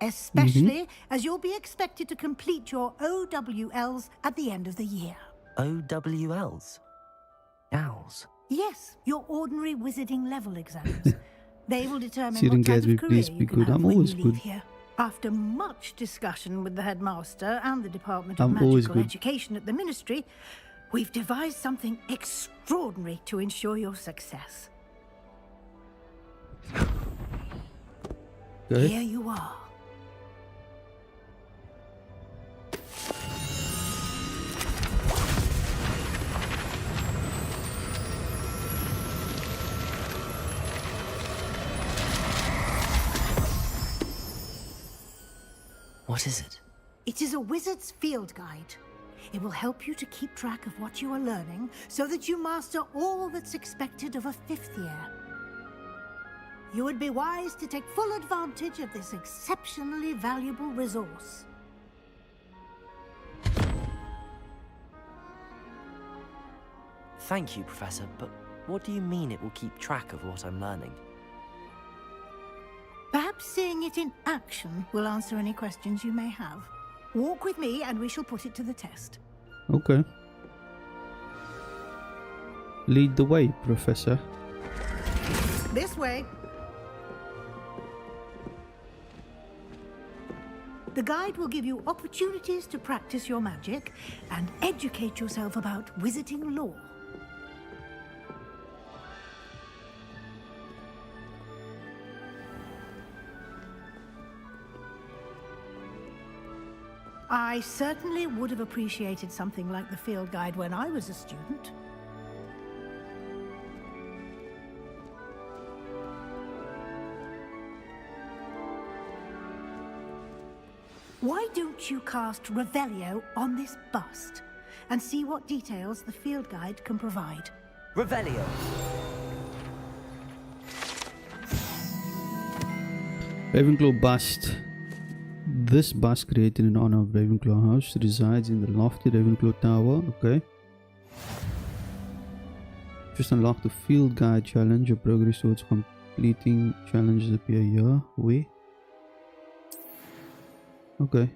Especially as you'll be expected to complete your OWLs at the end of the year. OWLs? Owls? Yes, your ordinary wizarding level exams. They will determine Sir what type Gatsby, of career please you be can good. have I'm when always you leave good. here. After much discussion with the headmaster and the Department of I'm always Magical good. Education at the Ministry, we've devised something extraordinary to ensure your success. Okay. Here you are. What is it? It is a wizard's field guide. It will help you to keep track of what you are learning so that you master all that's expected of a fifth year. You would be wise to take full advantage of this exceptionally valuable resource. Thank you, Professor, but what do you mean it will keep track of what I'm learning? Perhaps seeing it in action will answer any questions you may have. Walk with me and we shall put it to the test. Okay. Lead the way, Professor. This way. The guide will give you opportunities to practice your magic and educate yourself about wizarding lore. I certainly would have appreciated something like the field guide when I was a student. Why don't you cast Revelio on this bust and see what details the field guide can provide? Revelio! Ravenclaw bust. This bust, created in honor of Ravenclaw House, resides in the lofty Ravenclaw Tower. Okay. Just unlock the field guide challenge. Your progress towards completing challenges appear here. Wait. Okay.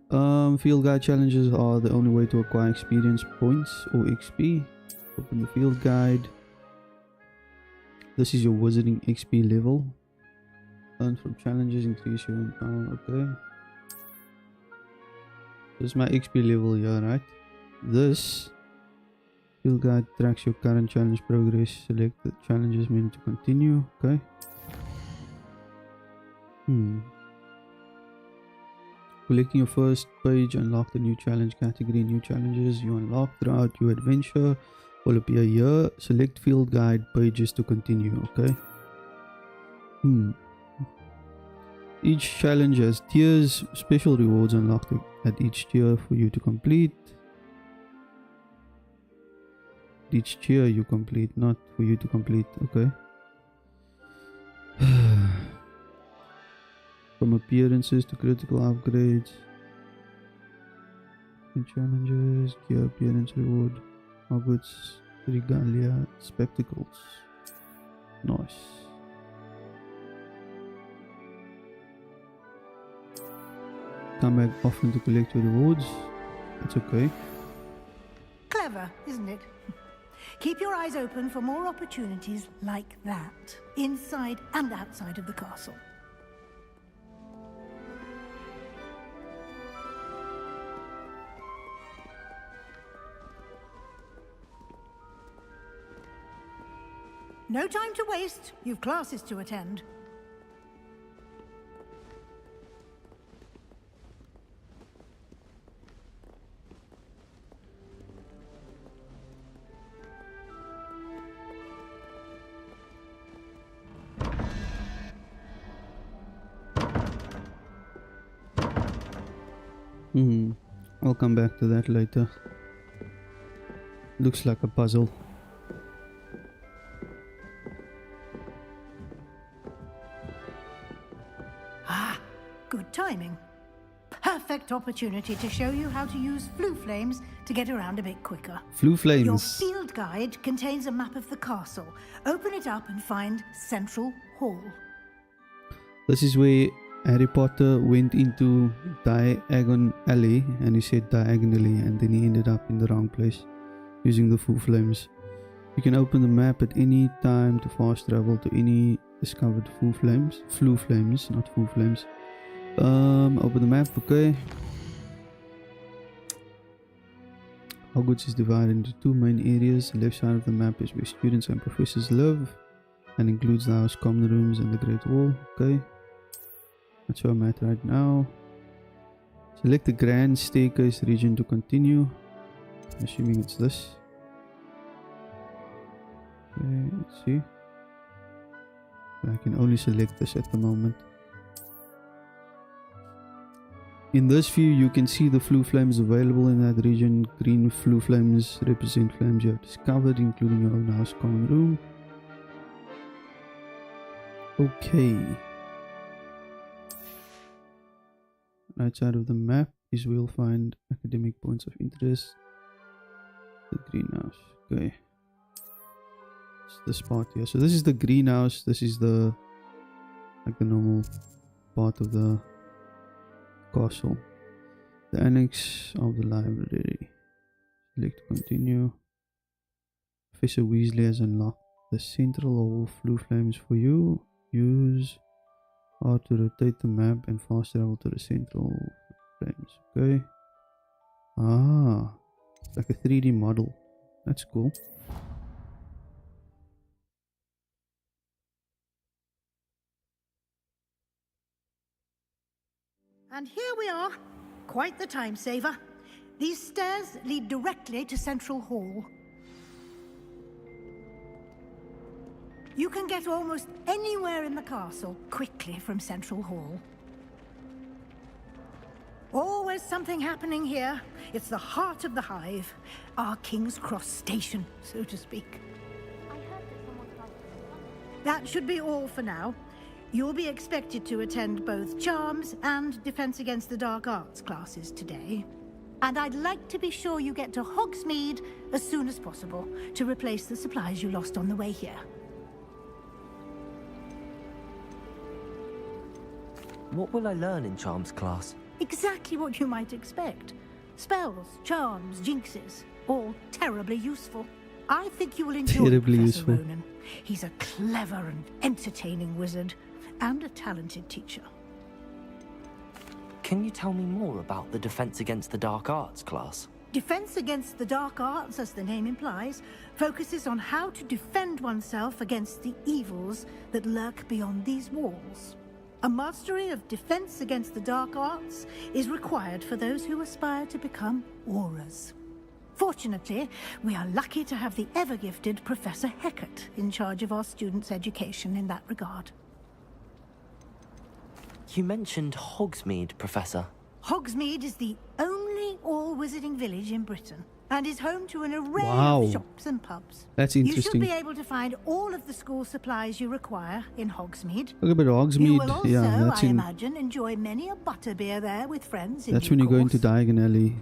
Field guide challenges are the only way to acquire experience points or XP. Open the field guide. This is your wizarding XP level. Learn from challenges, increase your own power. Okay. This is my XP level here, right? This field guide tracks your current challenge progress. Select the challenges meant to continue. Okay. Collecting your first page, unlock the new challenge category. New challenges you unlock throughout your adventure will appear here. Select field guide pages to continue. Okay. Each challenge has tiers. Special rewards unlocked at each tier for you to complete. Each tier you complete, not for you to complete. Okay. From appearances to critical upgrades. Weekend challenges, gear appearance reward, Hogwarts regalia, spectacles. Nice. Come back often to collect your rewards. That's okay. Clever, isn't it? Keep your eyes open for more opportunities like that, inside and outside of the castle. No time to waste. You've classes to attend. I'll come back to that later. Looks like a puzzle. Ah, good timing. Perfect opportunity to show you how to use flue flames to get around a bit quicker. Flue flames. Your field guide contains a map of the castle. Open it up and find Central Hall. This is where Harry Potter went into Diagon Alley, and he said diagonally, and then he ended up in the wrong place using the flue flames. You can open the map at any time to fast travel to any discovered flue flames, not flue flames. Open the map, okay. Hogwarts is divided into two main areas. The left side of the map is where students and professors live, and includes the house common rooms and the Great Wall, okay. That's where I'm at right now. Select the Grand Staircase region to continue. I'm assuming it's this. Okay, let's see. I can only select this at the moment. In this view, you can see the flue flames available in that region. Green flue flames represent flames you have discovered, including your own house common room. Okay. Right side of the map is where you'll find academic points of interest. The greenhouse. Okay. It's this part here. So this is the greenhouse. This is the normal part of the castle. The annex of the library. Select continue. Professor Weasley has unlocked the central hall flue flames for you. Use R to rotate the map and fast travel to the central flames. Okay. Ah, it's like a 3D model. That's cool. And here we are. Quite the time saver. These stairs lead directly to Central Hall. You can get almost anywhere in the castle quickly from Central Hall. Always something happening here. It's the heart of the hive. Our King's Cross station, so to speak. That should be all for now. You'll be expected to attend both Charms and Defense Against the Dark Arts classes today. And I'd like to be sure you get to Hogsmeade as soon as possible to replace the supplies you lost on the way here. What will I learn in Charms class? Exactly what you might expect. Spells, charms, jinxes, all terribly useful. I think you will enjoy Professor Ronan. He's a clever and entertaining wizard, and a talented teacher. Can you tell me more about the Defense Against the Dark Arts class? Defense Against the Dark Arts, as the name implies, focuses on how to defend oneself against the evils that lurk beyond these walls. A mastery of Defense Against the Dark Arts is required for those who aspire to become auras. Fortunately, we are lucky to have the ever-gifted Professor Hecat in charge of our students' education in that regard. You mentioned Hogsmeade, Professor. Hogsmeade is the only all-wizarding village in Britain, and is home to an array of shops and pubs. That's You should interesting. be able to find all of the school supplies you require in Hogsmeade. Look about Hogsmeade. You will also, yeah, that's I imagine, enjoy many a butterbeer there with friends. That's when you go into Diagon Alley.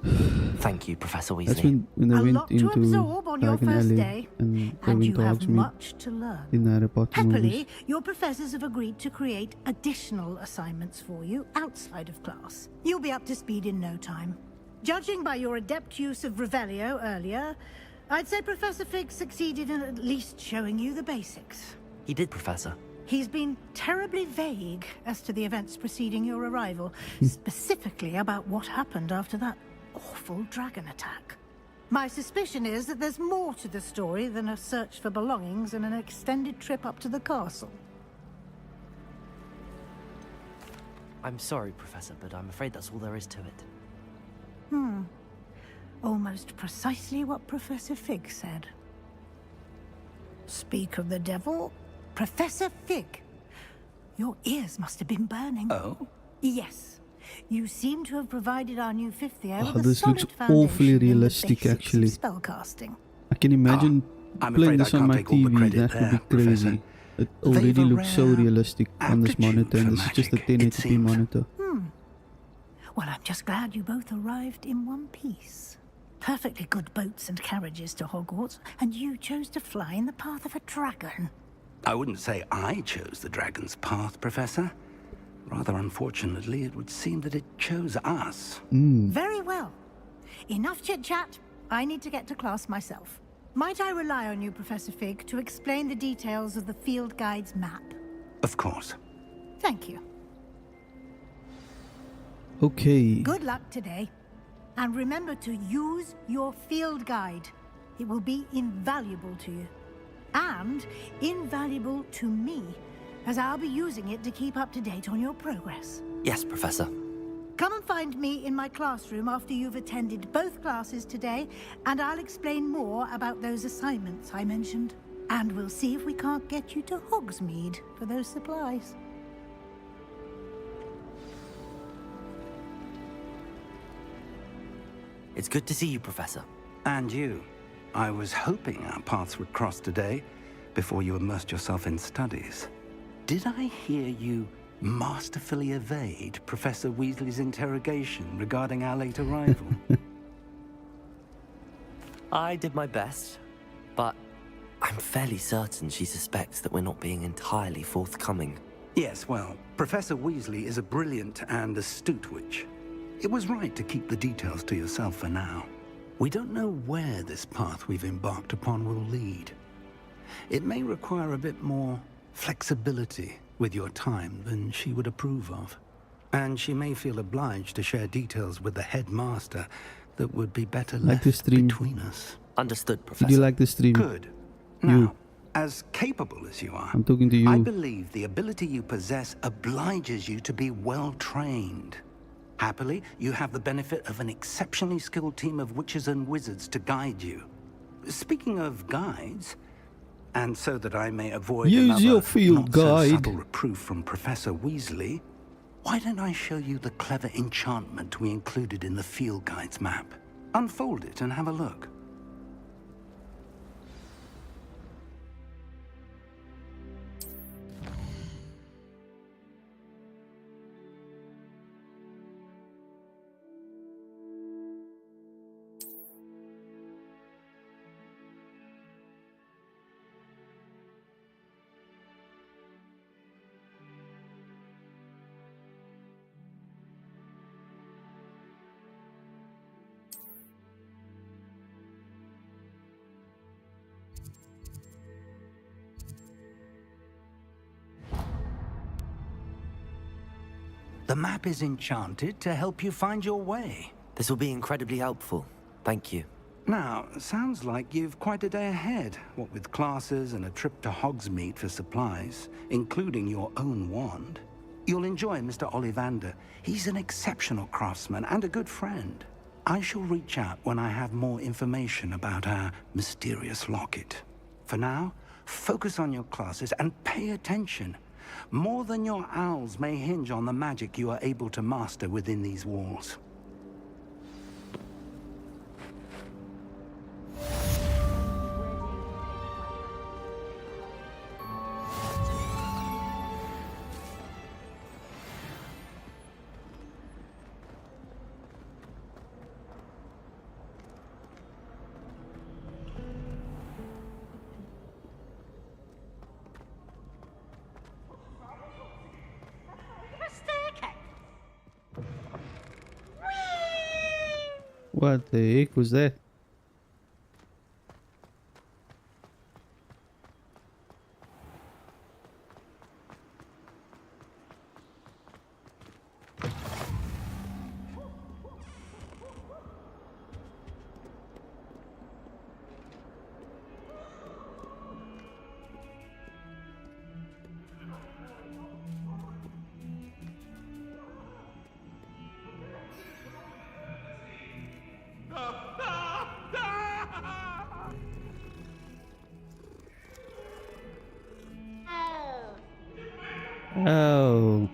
Thank you, Professor Weasley. That's when they A went lot to into absorb on your Dragon first Alley day, and they and went you to have Hogsmeade much to learn. in the Harry Potter movies. Happily, your professors have agreed to create additional assignments for you outside of class. You'll be up to speed in no time. Judging by your adept use of Revelio earlier, I'd say Professor Fig succeeded in at least showing you the basics. He did, Professor. He's been terribly vague as to the events preceding your arrival, specifically about what happened after that awful dragon attack. My suspicion is that there's more to the story than a search for belongings and an extended trip up to the castle. I'm sorry, Professor, but I'm afraid that's all there is to it. Almost precisely what Professor Fig said. Speak of the devil, Professor Fig. Your ears must have been burning. Oh? Yes. You seem to have provided our new fifth year Oh, with a this solid looks foundation awfully in the realistic, basics of actually. spellcasting. I can imagine I'm playing afraid I this on can't my take all the TV. credit That would be there, crazy. Professor. It already They've a looks so rare realistic on this aptitude monitor, and for this is just a magic, it 1080p seems. monitor. Well, I'm just glad you both arrived in one piece. Perfectly good boats and carriages to Hogwarts, and you chose to fly in the path of a dragon. I wouldn't say I chose the dragon's path, Professor. Rather unfortunately, it would seem that it chose us. Very well. Enough chit-chat. I need to get to class myself. Might I rely on you, Professor Fig, to explain the details of the field guide's map? Of course. Thank you. Okay. Good luck today. And remember to use your field guide. It will be invaluable to you. And invaluable to me, as I'll be using it to keep up to date on your progress. Yes, Professor. Come and find me in my classroom after you've attended both classes today, and I'll explain more about those assignments I mentioned. And we'll see if we can't get you to Hogsmeade for those supplies. It's good to see you, Professor. And you. I was hoping our paths would cross today, before you immersed yourself in studies. Did I hear you masterfully evade Professor Weasley's interrogation regarding our late arrival? I did my best, but I'm fairly certain she suspects that we're not being entirely forthcoming. Yes, well, Professor Weasley is a brilliant and astute witch. It was right to keep the details to yourself for now. We don't know where this path we've embarked upon will lead. It may require a bit more flexibility with your time than she would approve of. And she may feel obliged to share details with the headmaster that would be better left between us. Understood, Professor. Did you like the stream? Good. Now, as capable as you are, I'm talking to you. I believe the ability you possess obliges you to be well trained. Happily, you have the benefit of an exceptionally skilled team of witches and wizards to guide you. Speaking of guides, and so that I may avoid Use your another field guide. not-so-subtle reproof from Professor Weasley, why don't I show you the clever enchantment we included in the field guide's map? Unfold it and have a look. The map is enchanted to help you find your way. This will be incredibly helpful. Thank you. Now, sounds like you've quite a day ahead, what with classes and a trip to Hogsmeade for supplies, including your own wand. You'll enjoy Mr. Ollivander. He's an exceptional craftsman and a good friend. I shall reach out when I have more information about our mysterious locket. For now, focus on your classes and pay attention. More than your owls may hinge on the magic you are able to master within these walls. What the heck was that? Oh.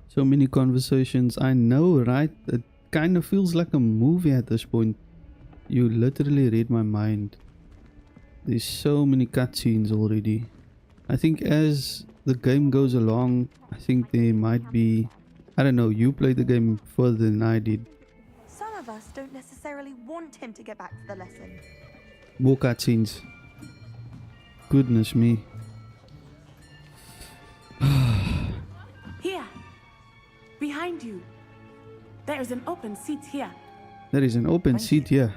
So many conversations. I know, right? It kind of feels like a movie at this point. You literally read my mind. There's so many cutscenes already. I think as the game goes along, I think there might be... I don't know, you played the game further than I did. Some of us don't necessarily want him to get back to the lesson. More cutscenes. Goodness me. Here. Behind you. There is an open seat here. There is an open seat here.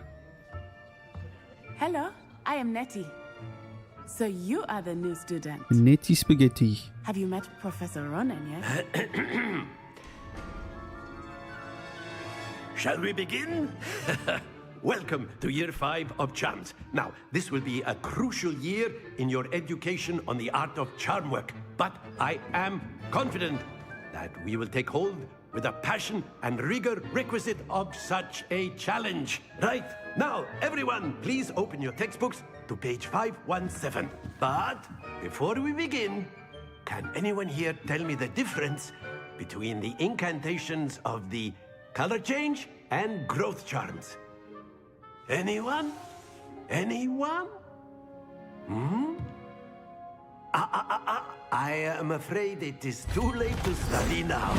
Hello, I am Nettie. So you are the new student. Nettie Spaghetti. Have you met Professor Ronan yet? Shall we begin? Welcome to Year 5 of Charms. Now, this will be a crucial year in your education on the art of charm work, but I am confident that we will take hold with the passion and rigor requisite of such a challenge. Right, now, everyone, please open your textbooks to page 517. But before we begin, can anyone here tell me the difference between the incantations of the color change and growth charms? Anyone? Anyone? I am afraid it is too late to study now.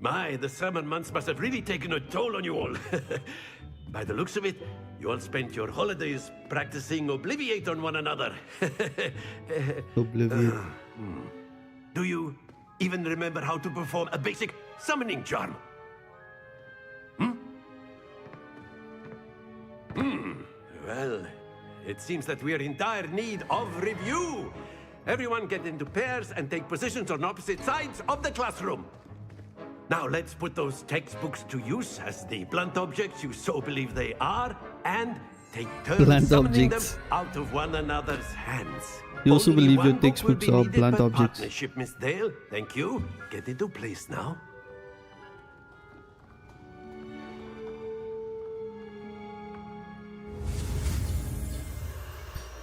My, the summer months must have really taken a toll on you all. By the looks of it, you all spent your holidays practicing Obliviate on one another. Obliviate. Do you even remember how to perform a basic summoning charm? Well, it seems that we are in dire need of review. Everyone get into pairs and take positions on opposite sides of the classroom. Now let's put those textbooks to use as the blunt objects you so believe they are, and take turns Blunt summoning objects. them out of one another's hands. You also Only believe your one book will textbooks be are needed blunt per objects. Partnership, Miss Dale. Thank you. Get into place now.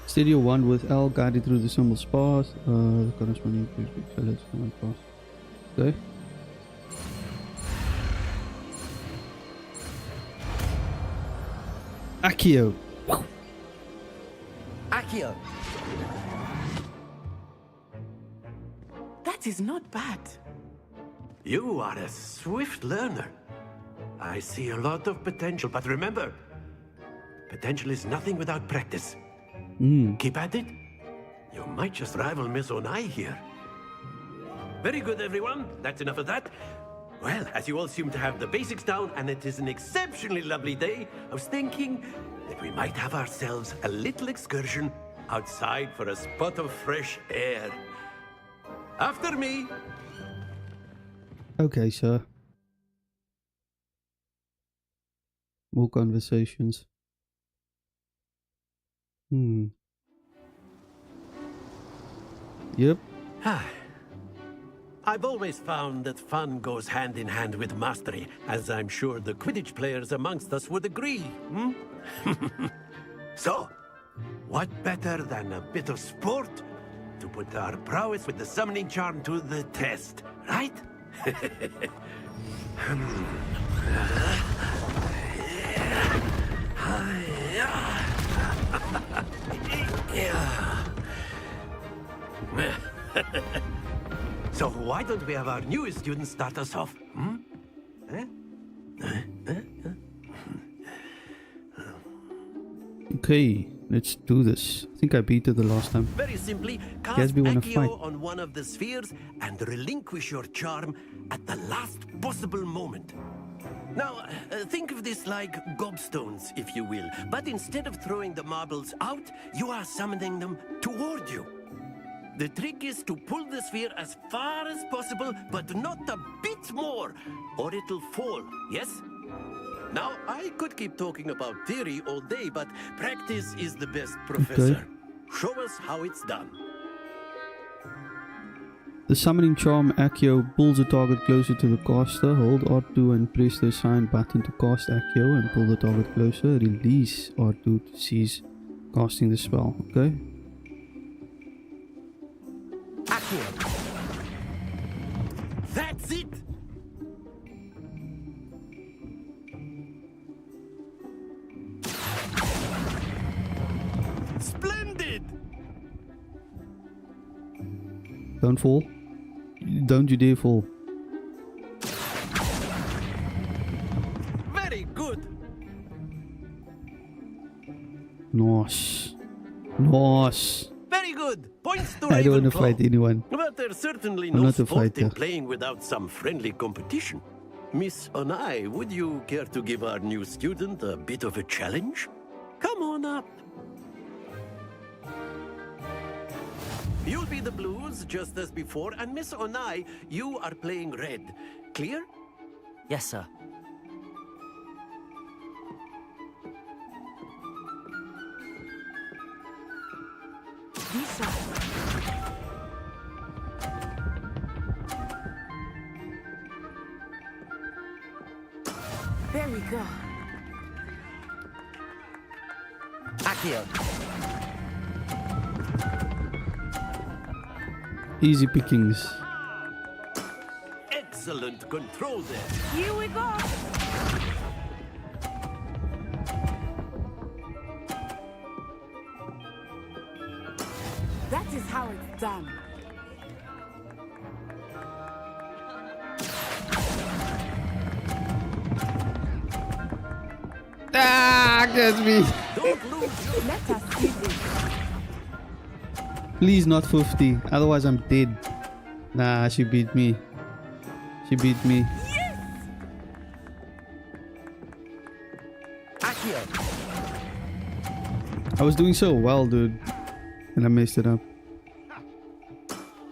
Studio 1 with L guided through the symbol's path. The corresponding so let's go on path. Okay. Accio. Accio. That is not bad. You are a swift learner. I see a lot of potential, but remember, potential is nothing without practice. Keep at it. You might just rival Miss Onai here. Very good, everyone. That's enough of that. Well, as you all seem to have the basics down, and it is an exceptionally lovely day, I was thinking that we might have ourselves a little excursion outside for a spot of fresh air. After me. Okay, sir. More conversations. Yep. I've always found that fun goes hand in hand with mastery, as I'm sure the Quidditch players amongst us would agree. So, what better than a bit of sport to put our prowess with the summoning charm to the test, right? So why don't we have our newest student start us off? Okay, let's do this. I think I beat it the last time. Very simply, cast Gatsby wanna fight. Accio on one of the spheres and relinquish your charm at the last possible moment. Now, think of this like gobstones, if you will. But instead of throwing the marbles out, you are summoning them toward you. The trick is to pull the sphere as far as possible, but not a bit more, or it'll fall, yes? Now, I could keep talking about theory all day, but practice is the best professor. Okay. Show us how it's done. The summoning charm Accio pulls the target closer to the caster. Hold R2 and press the assigned button to cast Accio and pull the target closer. Release R2 to cease casting the spell. Okay. Accio. That's it! Splendid! Don't fall. Don't you dare fall. Very good! Nice. Nice. Very good! Points to I don't want to Ravenclaw. fight anyone. But there's certainly I'm no not a sport in fighter. playing without some friendly competition. Miss Onai, would you care to give our new student a bit of a challenge? Come on up. You'll be the blues, just as before, and Miss Onai, you are playing red. Clear? Yes, sir. Lisa. There we go. Accio. Easy pickings. Excellent control there. Here we go. That is how it's done. Ah, Gatsby. Don't lose. Let us see this. Please not 50. Otherwise I'm dead. Nah, she beat me. She beat me. Accio. I was doing so well, dude. And I messed it up.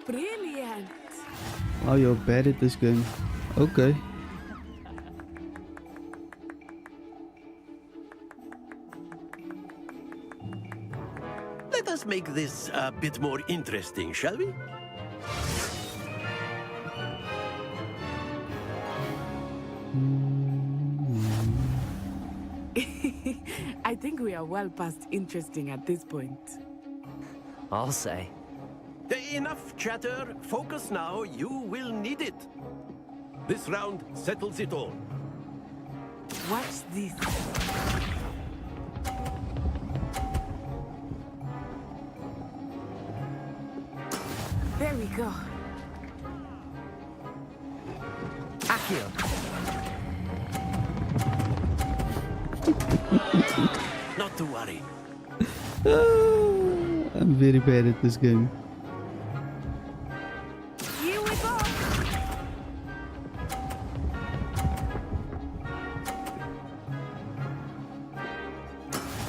Brilliant. Oh, you're bad at this game. Okay. Let us make this a bit more interesting, shall we? I think we are well past interesting at this point. I'll say. Enough chatter. Focus now. You will need it. This round settles it all. Watch this. There we go. Accio. Not to worry. I'm very bad at this game. Here we go.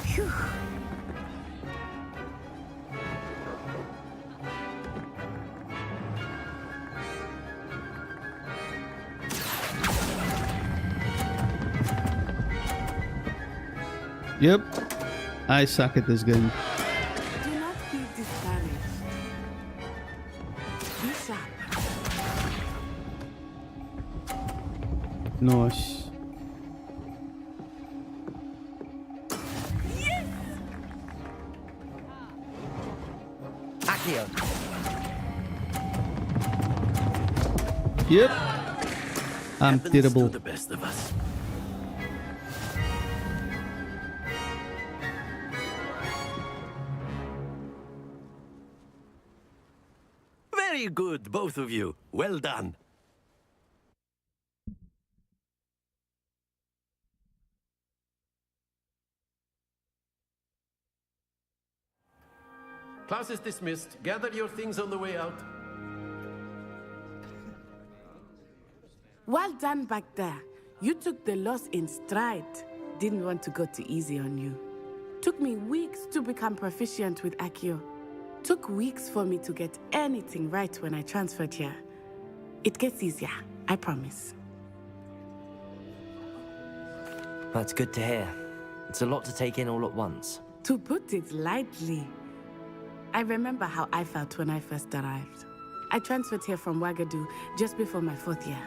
Phew. Yep. I suck at this game. Do not be discouraged. Be sharp. Nice. Accio. Yep. I'm Happens terrible. to the best of us. Very good, both of you. Well done. Class is dismissed. Gather your things on the way out. Well done back there. You took the loss in stride. Didn't want to go too easy on you. Took me weeks to become proficient with Accio. Took weeks for me to get anything right when I transferred here. It gets easier, I promise. That's good to hear. It's a lot to take in all at once. To put it lightly, I remember how I felt when I first arrived. I transferred here from Wagadu just before my 4th year.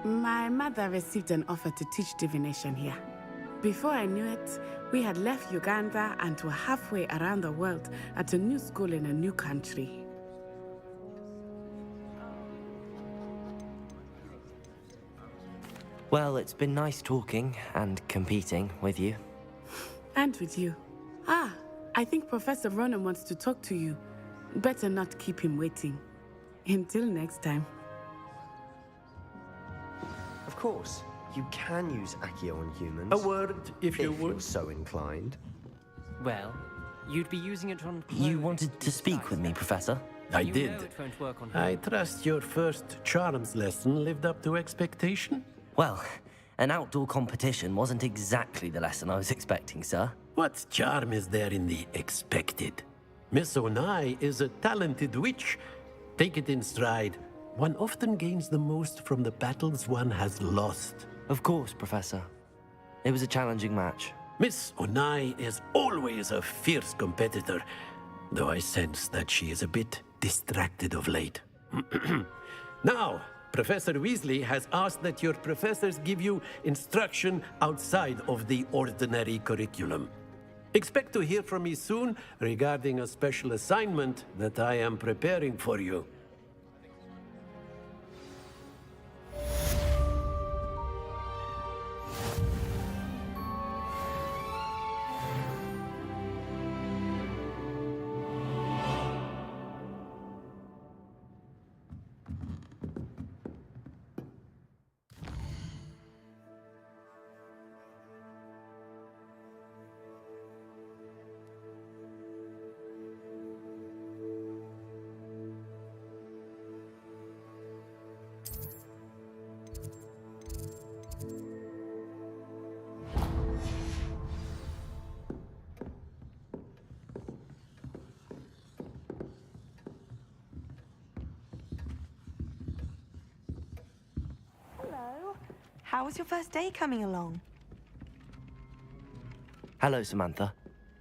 My mother received an offer to teach divination here. Before I knew it, we had left Uganda and were halfway around the world at a new school in a new country. Well, it's been nice talking and competing with you. And with you. Ah, I think Professor Ronan wants to talk to you. Better not keep him waiting. Until next time. Of course, you can use Accio on humans. A word, if you would. You're so inclined. Well, you'd be using it on... You wanted to speak with me, Professor? I You did. know it won't work on I him. trust your first charms lesson lived up to expectation? Well, an outdoor competition wasn't exactly the lesson I was expecting, sir. What charm is there in the expected? Miss Onai is a talented witch. Take it in stride. One often gains the most from the battles one has lost. Of course, Professor. It was a challenging match. Miss Onai is always a fierce competitor, though I sense that she is a bit distracted of late. Now, Professor Weasley has asked that your professors give you instruction outside of the ordinary curriculum. Expect to hear from me soon regarding a special assignment that I am preparing for you. How was your first day coming along? Hello, Samantha.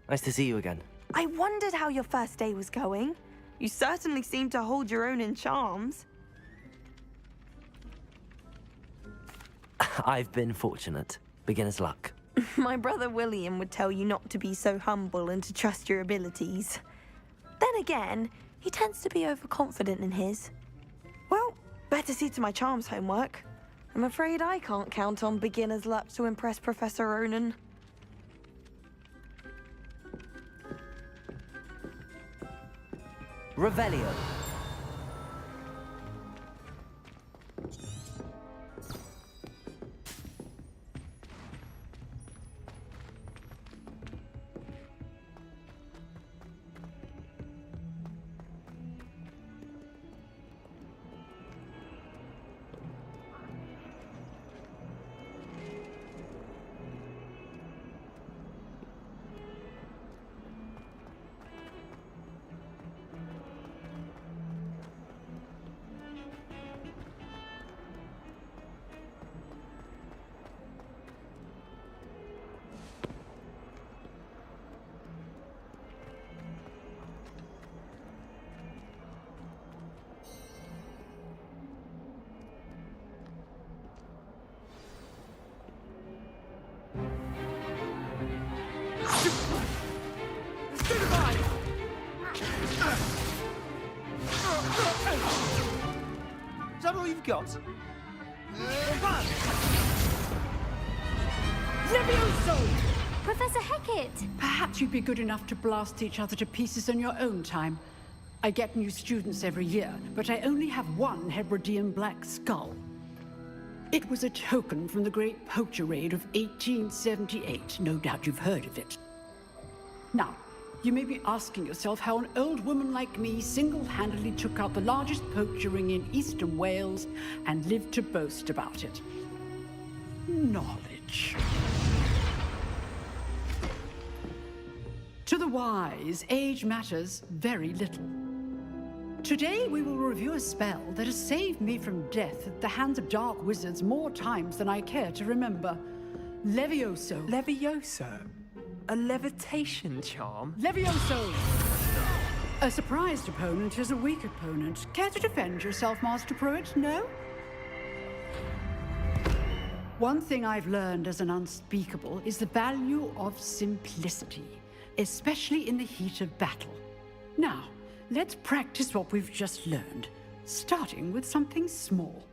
Nice to see you again. I wondered how your first day was going. You certainly seem to hold your own in charms. I've been fortunate. Beginner's luck. My brother William would tell you not to be so humble and to trust your abilities. Then again, he tends to be overconfident in his. Well, better see to my charms homework. I'm afraid I can't count on beginner's luck to impress Professor Ronan. Revelio. Is that all you've got? Professor Hecat! Perhaps you'd be good enough to blast each other to pieces in your own time. I get new students every year, but I only have one Hebridean black skull. It was a token from the Great Poacher Raid of 1878. No doubt you've heard of it. Now, you may be asking yourself how an old woman like me single-handedly took out the largest poacher ring in eastern Wales and lived to boast about it. Knowledge. To the wise, age matters very little. Today we will review a spell that has saved me from death at the hands of dark wizards more times than I care to remember. Levioso. Levioso? A levitation charm? Levioso! A surprised opponent is a weak opponent. Care to defend yourself, Master Pruitt? No? One thing I've learned as an unspeakable is the value of simplicity, especially in the heat of battle. Now, let's practice what we've just learned, starting with something small.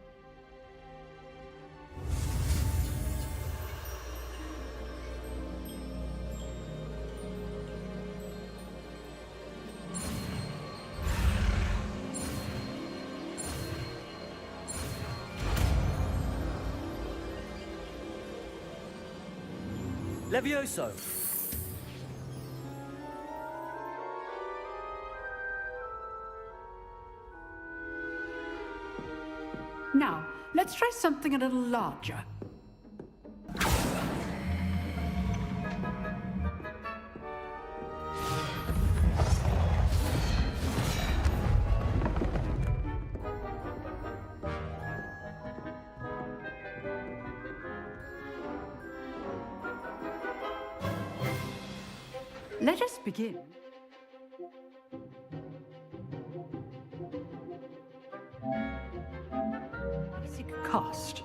Levioso! Now, let's try something a little larger. Let us begin. Basic cast.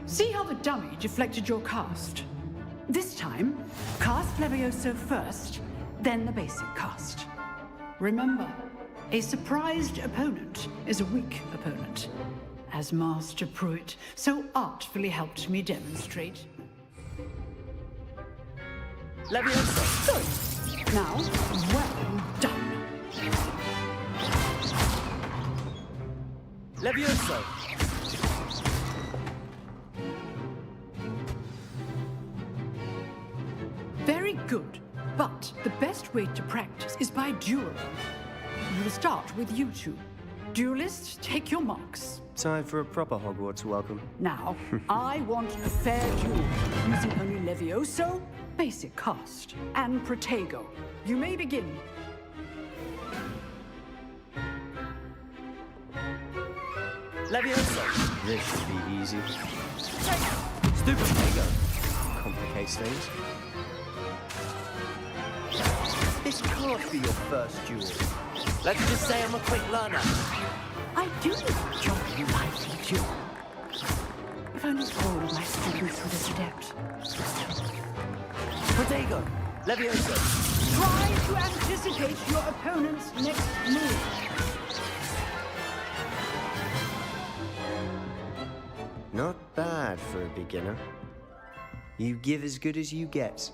See how the dummy deflected your cast? This time, cast Levioso first, then the basic cast. Remember, a surprised opponent is a weak opponent, as Master Pruitt so artfully helped me demonstrate. Levioso! Good. Now, well done. Levioso! Very good, but the best way to practice is by dueling. We'll start with you two. Duelists, take your marks. Time for a proper Hogwarts welcome. Now, I want a fair duel, using only Levioso, basic cast, and Protego. You may begin. Levioso! This should be easy. Stupid Protego! Complicates things. This can't be your first duel. Let's just say I'm a quick learner. I do enjoy a lively duel. If only all of my students were this adept. Protego! Levioso! Try to anticipate your opponent's next move. Not bad for a beginner. You give as good as you get.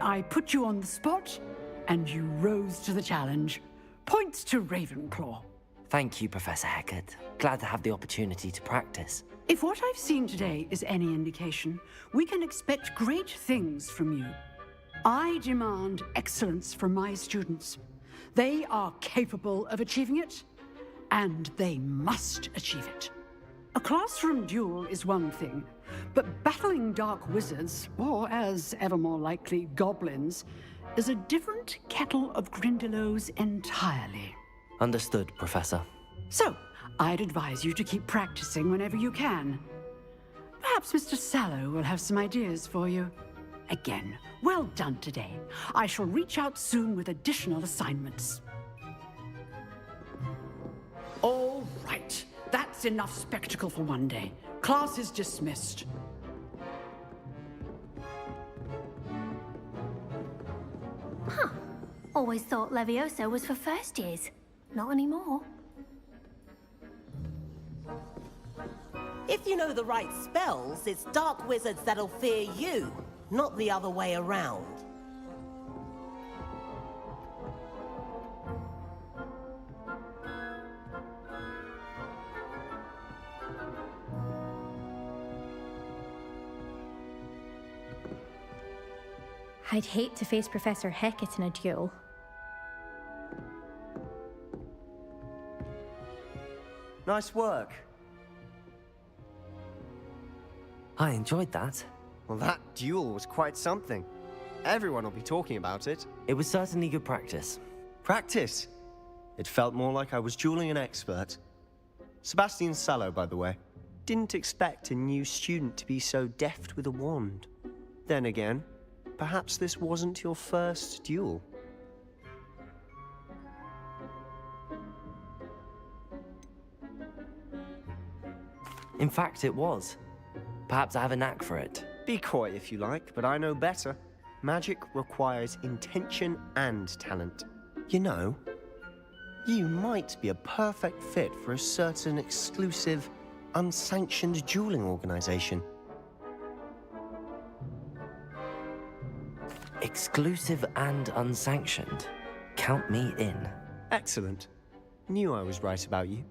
I put you on the spot, and you rose to the challenge. Points to Ravenclaw. Thank you, Professor Hecat. Glad to have the opportunity to practice. If what I've seen today is any indication, we can expect great things from you. I demand excellence from my students. They are capable of achieving it, and they must achieve it. A classroom duel is one thing, but battling dark wizards, or as ever more likely, goblins, is a different kettle of Grindylows entirely. Understood, Professor. So, I'd advise you to keep practicing whenever you can. Perhaps Mr. Sallow will have some ideas for you. Again, well done today. I shall reach out soon with additional assignments. All right. That's enough spectacle for one day. Class is dismissed. Huh. Always thought Levioso was for first years. Not anymore. If you know the right spells, it's dark wizards that'll fear you, not the other way around. I'd hate to face Professor Hecat in a duel. Nice work. I enjoyed that. Well, that duel was quite something. Everyone will be talking about it. It was certainly good practice. Practice? It felt more like I was dueling an expert. Sebastian Sallow, by the way. Didn't expect a new student to be so deft with a wand. Then again, perhaps this wasn't your first duel. In fact, it was. Perhaps I have a knack for it. Be coy if you like, but I know better. Magic requires intention and talent. You know, you might be a perfect fit for a certain exclusive, unsanctioned dueling organization. Exclusive and unsanctioned. Count me in. Excellent. Knew I was right about you.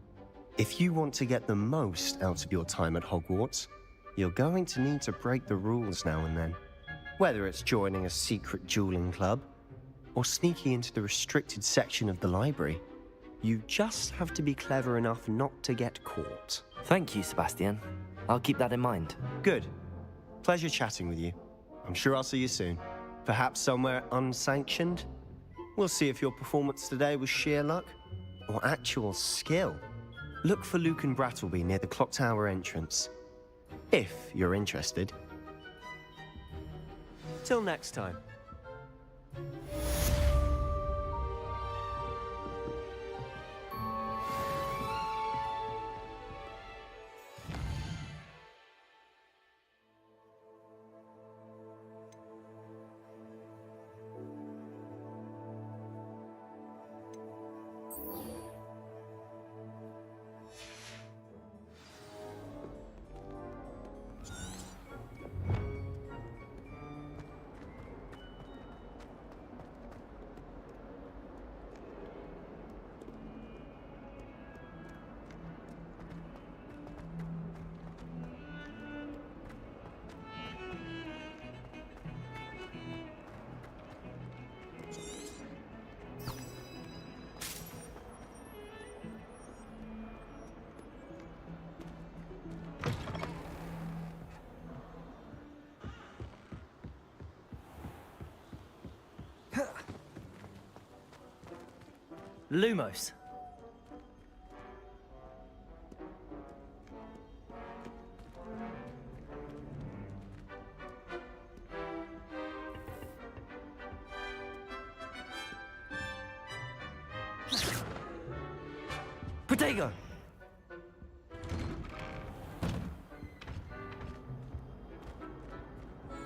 If you want to get the most out of your time at Hogwarts, you're going to need to break the rules now and then. Whether it's joining a secret dueling club, or sneaking into the restricted section of the library, you just have to be clever enough not to get caught. Thank you, Sebastian. I'll keep that in mind. Good. Pleasure chatting with you. I'm sure I'll see you soon. Perhaps somewhere unsanctioned? We'll see if your performance today was sheer luck, or actual skill. Look for Luke and Brattleby near the clock tower entrance. If you're interested. Till next time. Lumos. Protego.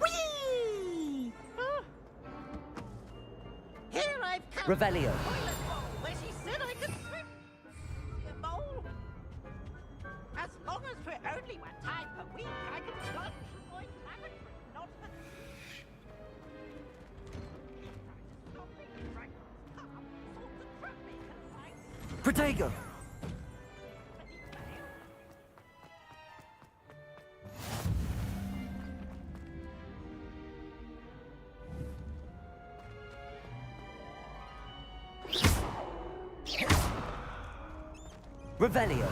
Whee! Here I've come. Revelio. Where she said I could swim. A mole. As long as we're only one time per week, I can plunge from my lavatory, not the... Protego. Revelio.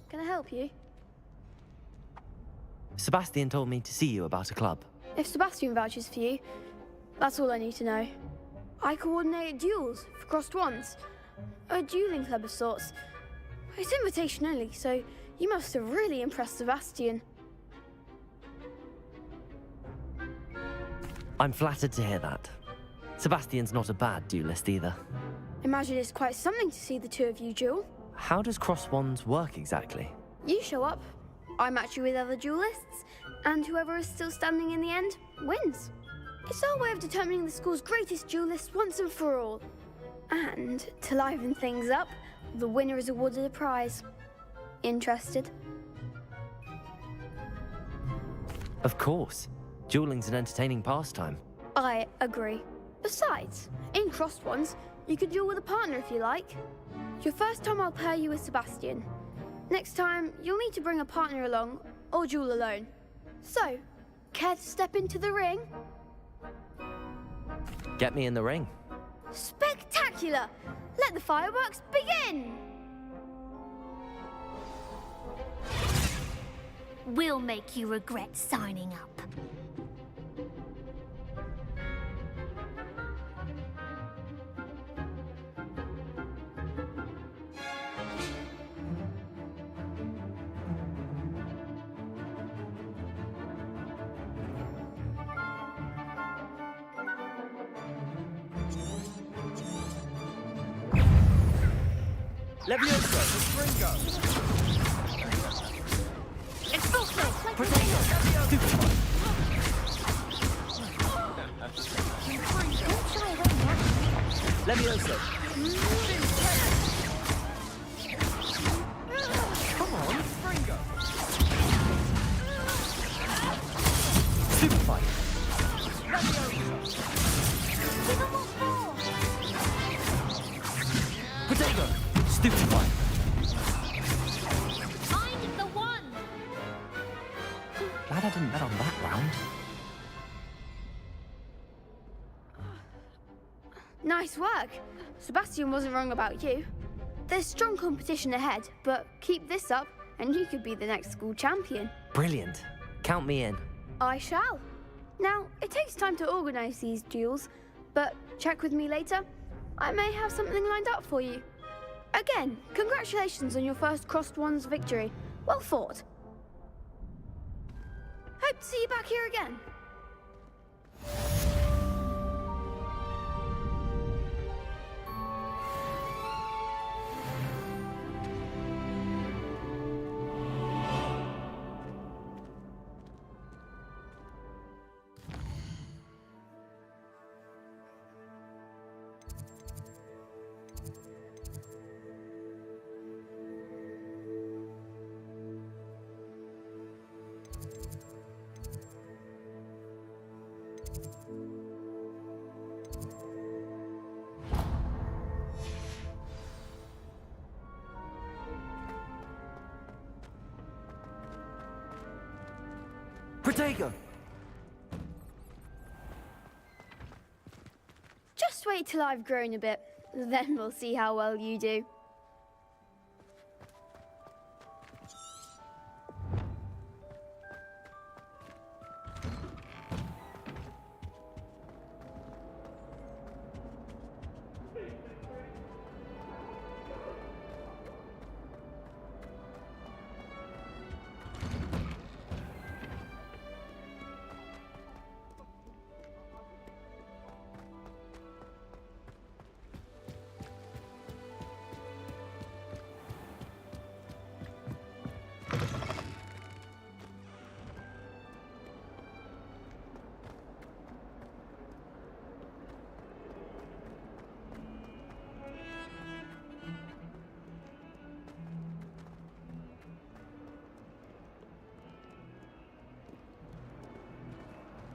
Can I help you? Sebastian told me to see you about a club. If Sebastian vouches for you, that's all I need to know. I coordinate duels for crossed wands. A dueling club of sorts. It's invitation only, so you must have really impressed Sebastian. I'm flattered to hear that. Sebastian's not a bad duelist either. Imagine it's quite something to see the two of you duel. How does cross wands work exactly? You show up, I match you with other duelists, and whoever is still standing in the end wins. It's our way of determining the school's greatest duelist once and for all. And to liven things up, the winner is awarded a prize. Interested? Of course. Dueling's an entertaining pastime. I agree. Besides, in crossed ones, you could duel with a partner if you like. Your first time I'll pair you with Sebastian. Next time, you'll need to bring a partner along, or duel alone. So, care to step into the ring? Get me in the ring. Spectacular! Let the fireworks begin! We'll make you regret signing up. Levioso, Springo! Expulso! Levioso! Come on, Springo! Super fight! Potato! Stupefy! Find the one! Glad I didn't bet on that round. Nice work. Sebastian wasn't wrong about you. There's strong competition ahead, but keep this up and you could be the next school champion. Brilliant. Count me in. I shall. Now, it takes time to organise these duels, but check with me later. I may have something lined up for you. Again, congratulations on your first Crossed Ones victory. Well fought. Hope to see you back here again. Protego! Just wait till I've grown a bit, then we'll see how well you do.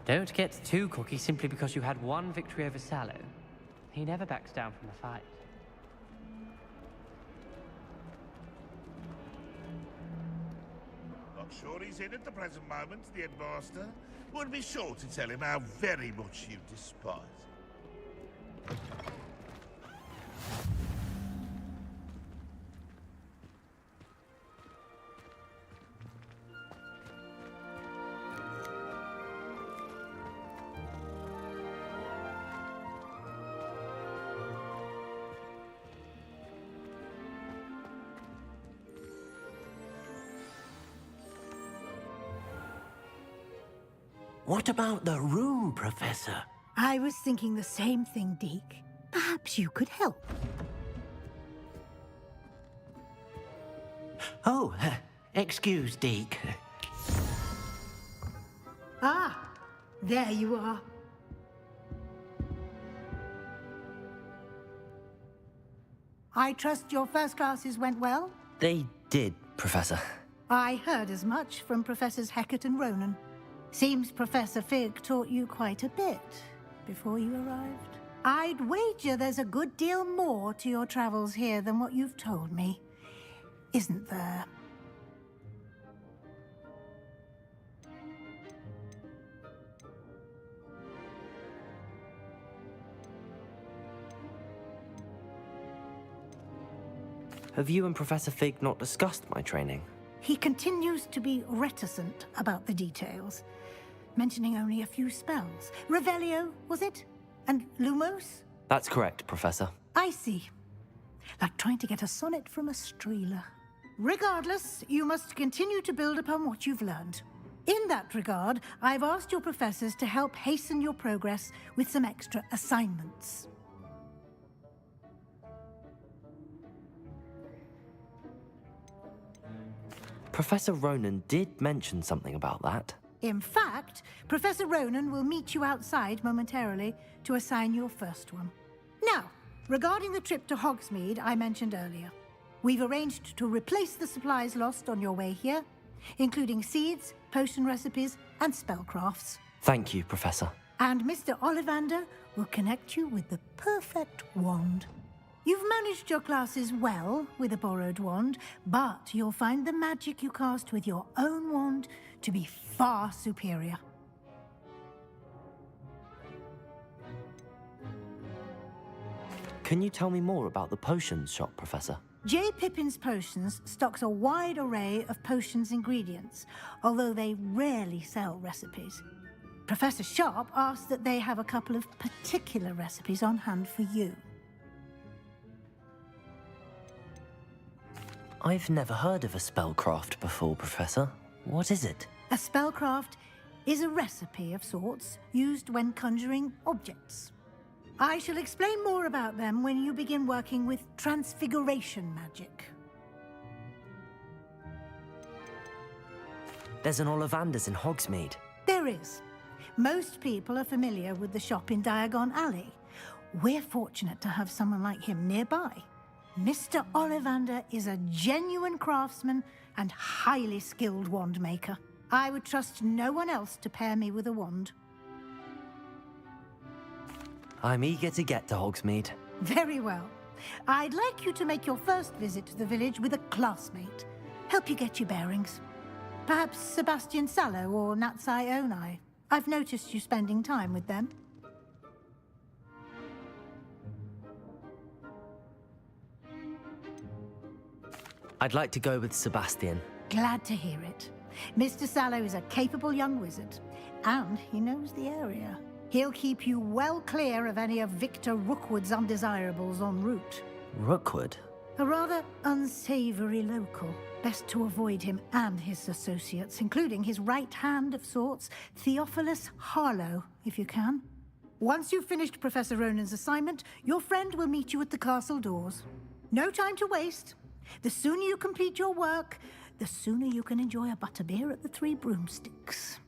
Don't get too cocky simply because you had one victory over Sallow. He never backs down from a fight. Not sure he's in at the present moment, the headmaster. Would be sure to tell him how very much you despise him. What about the room, Professor? I was thinking the same thing, Deke. Perhaps you could help. Oh, Excuse, Deke. Ah, there you are. I trust your first classes went well? They did, Professor. I heard as much from Professors Hecat and Ronan. Seems Professor Fig taught you quite a bit before you arrived. I'd wager there's a good deal more to your travels here than what you've told me. Isn't there? Have you and Professor Fig not discussed my training? He continues to be reticent about the details, mentioning only a few spells. Revelio, was it? And Lumos? That's correct, Professor. I see. Like trying to get a sonnet from a streeler. Regardless, you must continue to build upon what you've learned. In that regard, I've asked your professors to help hasten your progress with some extra assignments. Professor Ronan did mention something about that. In fact, Professor Ronan will meet you outside momentarily to assign your first one. Now, regarding the trip to Hogsmeade I mentioned earlier, we've arranged to replace the supplies lost on your way here, including seeds, potion recipes, and spellcrafts. Thank you, Professor. And Mr. Ollivander will connect you with the perfect wand. You've managed your classes well with a borrowed wand, but you'll find the magic you cast with your own wand to be far superior. Can you tell me more about the potions shop, Professor? J. Pippin's Potions stocks a wide array of potions ingredients, although they rarely sell recipes. Professor Sharp asks that they have a couple of particular recipes on hand for you. I've never heard of a spellcraft before, Professor. What is it? A spellcraft is a recipe of sorts used when conjuring objects. I shall explain more about them when you begin working with transfiguration magic. There's an Ollivander's in Hogsmeade. There is. Most people are familiar with the shop in Diagon Alley. We're fortunate to have someone like him nearby. Mr. Ollivander is a genuine craftsman and highly skilled wand maker. I would trust no one else to pair me with a wand. I'm eager to get to Hogsmeade. Very well. I'd like you to make your first visit to the village with a classmate. Help you get your bearings. Perhaps Sebastian Sallow or Natsai Onai. I've noticed you spending time with them. I'd like to go with Sebastian. Glad to hear it. Mr. Sallow is a capable young wizard, and he knows the area. He'll keep you well clear of any of Victor Rookwood's undesirables en route. Rookwood? A rather unsavory local. Best to avoid him and his associates, including his right hand of sorts, Theophilus Harlow, if you can. Once you've finished Professor Ronan's assignment, your friend will meet you at the castle doors. No time to waste. The sooner you complete your work, the sooner you can enjoy a butterbeer at the Three Broomsticks.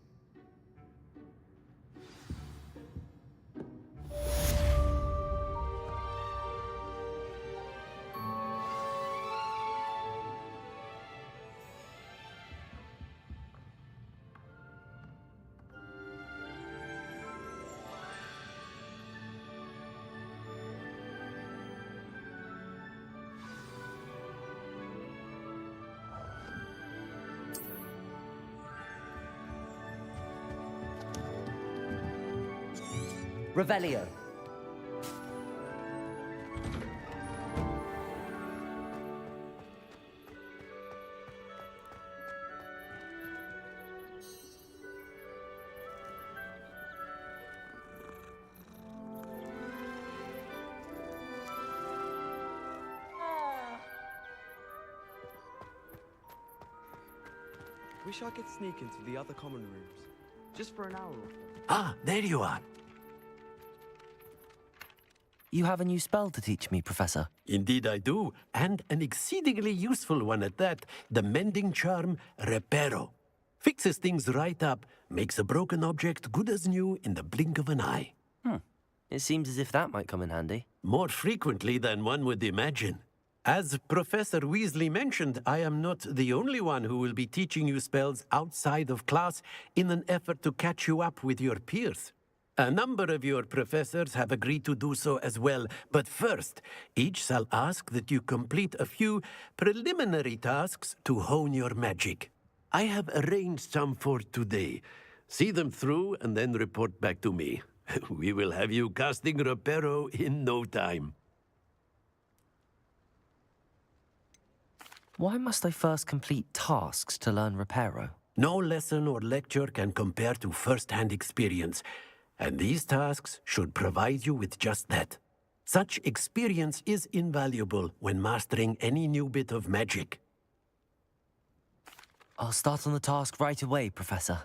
Revelio. Wish I could sneak into the other common rooms. Just for an hour or so. Ah, there you are. You have a new spell to teach me, Professor. Indeed I do, and an exceedingly useful one at that. The mending charm, Reparo. Fixes things right up, makes a broken object good as new in the blink of an eye. It seems as if that might come in handy. More frequently than one would imagine. As Professor Weasley mentioned, I am not the only one who will be teaching you spells outside of class in an effort to catch you up with your peers. A number of your professors have agreed to do so as well, but first, each shall ask that you complete a few preliminary tasks to hone your magic. I have arranged some for today. See them through and then report back to me. We will have you casting Reparo in no time. Why must I first complete tasks to learn Reparo? No lesson or lecture can compare to first-hand experience, and these tasks should provide you with just that. Such experience is invaluable when mastering any new bit of magic. I'll start on the task right away, Professor.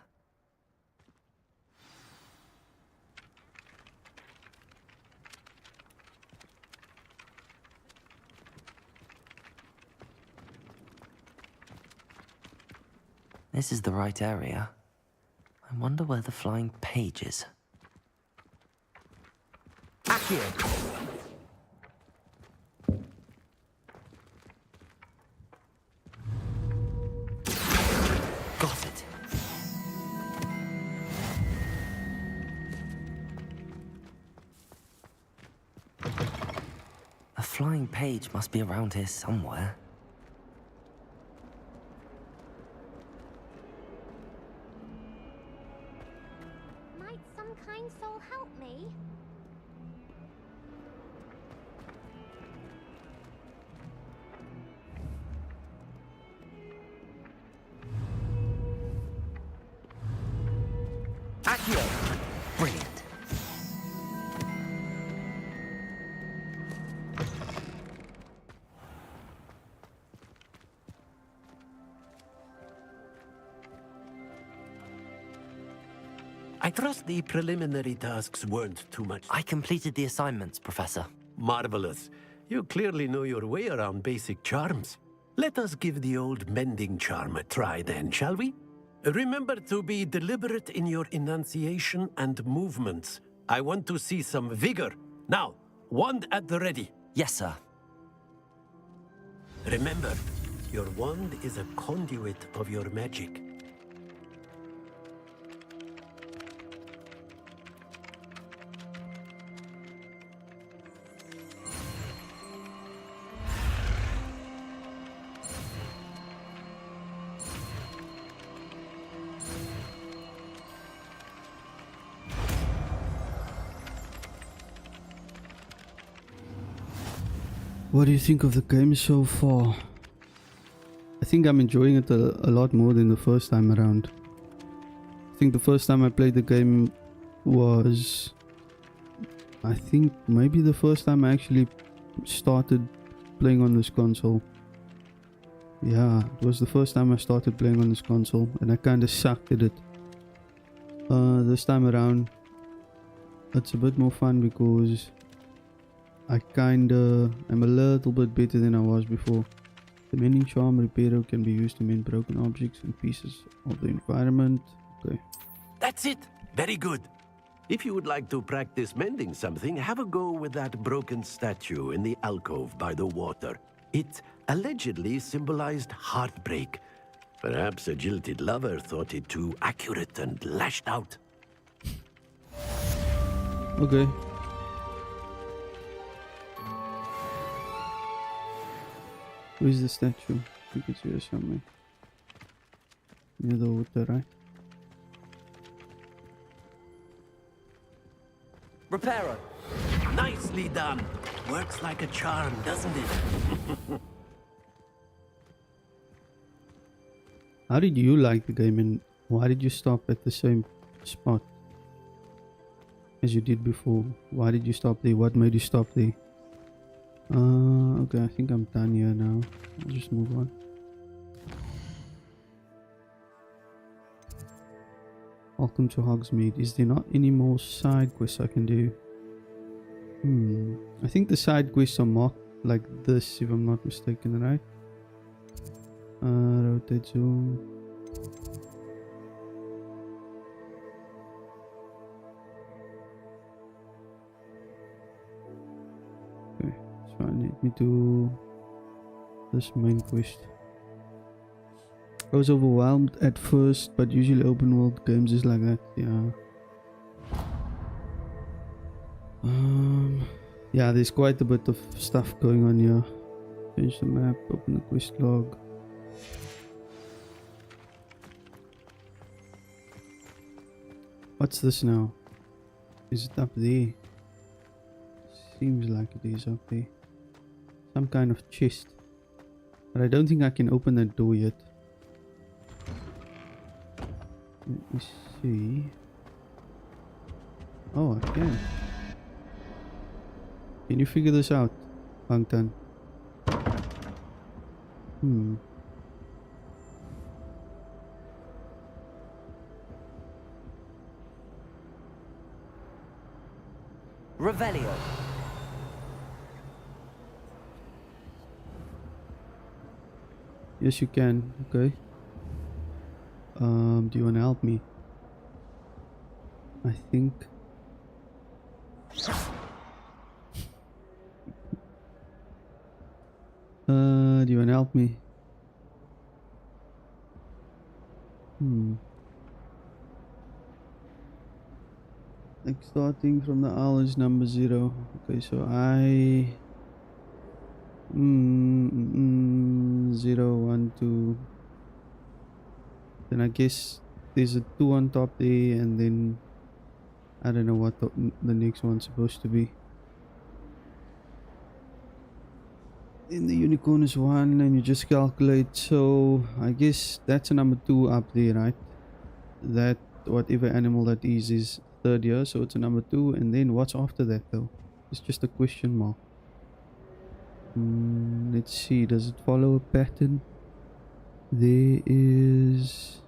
This is the right area. I wonder where the flying page is. Accio! Got it. A flying page must be around here somewhere. Might some kind soul help me? Accio! Brilliant. I trust the preliminary tasks weren't too much. I completed the assignments, Professor. Marvelous. You clearly know your way around basic charms. Let us give the old mending charm a try then, shall we? Remember to be deliberate in your enunciation and movements. I want to see some vigor. Now, wand at the ready. Yes, sir. Remember, your wand is a conduit of your magic. What do you think of the game so far? I think I'm enjoying it a lot more than the first time around. I think the first time I played the game was... I think maybe the first time I actually started playing on this console. Yeah, it was the first time I started playing on this console and I kinda sucked at it. This time around it's a bit more fun because I kinda am a little bit better than I was before. The mending charm Reparo can be used to mend broken objects and pieces of the environment. Okay. That's it! Very good. If you would like to practice mending something, have a go with that broken statue in the alcove by the water. It allegedly symbolized heartbreak. Perhaps a jilted lover thought it too accurate and lashed out. Okay. Where's the statue? You can see it somewhere. Near the water, right? Reparo! Nicely done! Works like a charm, doesn't it? How did you like the game and why did you stop at the same spot as you did before? Why did you stop there? What made you stop there? Okay, I think I'm done here now. I'll just move on. Welcome to Hogsmeade. Is there not any more side quests I can do? I think the side quests are marked like this, if I'm not mistaken, right? Rotate zoom. Okay, so I need me to this main quest. I was overwhelmed at first, but usually open world games is like that, yeah. Yeah, there's quite a bit of stuff going on here. Change the map, open the quest log. What's this now? Is it up there? Seems like it is up there. Some kind of chest. But I don't think I can open that door yet. Let me see. Oh, I can. Can you figure this out, Bangtan? Revelio. Yes, you can. Okay. Do you want to help me? I think. Do you want to help me? Like starting from the owl is number 0. Okay, so I 0, 1, 2. Then I guess there's a 2 on top there, and then I don't know what the next one's supposed to be. Then the unicorn is 1, and you just calculate. So I guess that's a number 2 up there, right? That whatever animal that is 3rd year, so it's a number 2. And then what's after that though? It's just a question mark. Let's see, does it follow a pattern? There is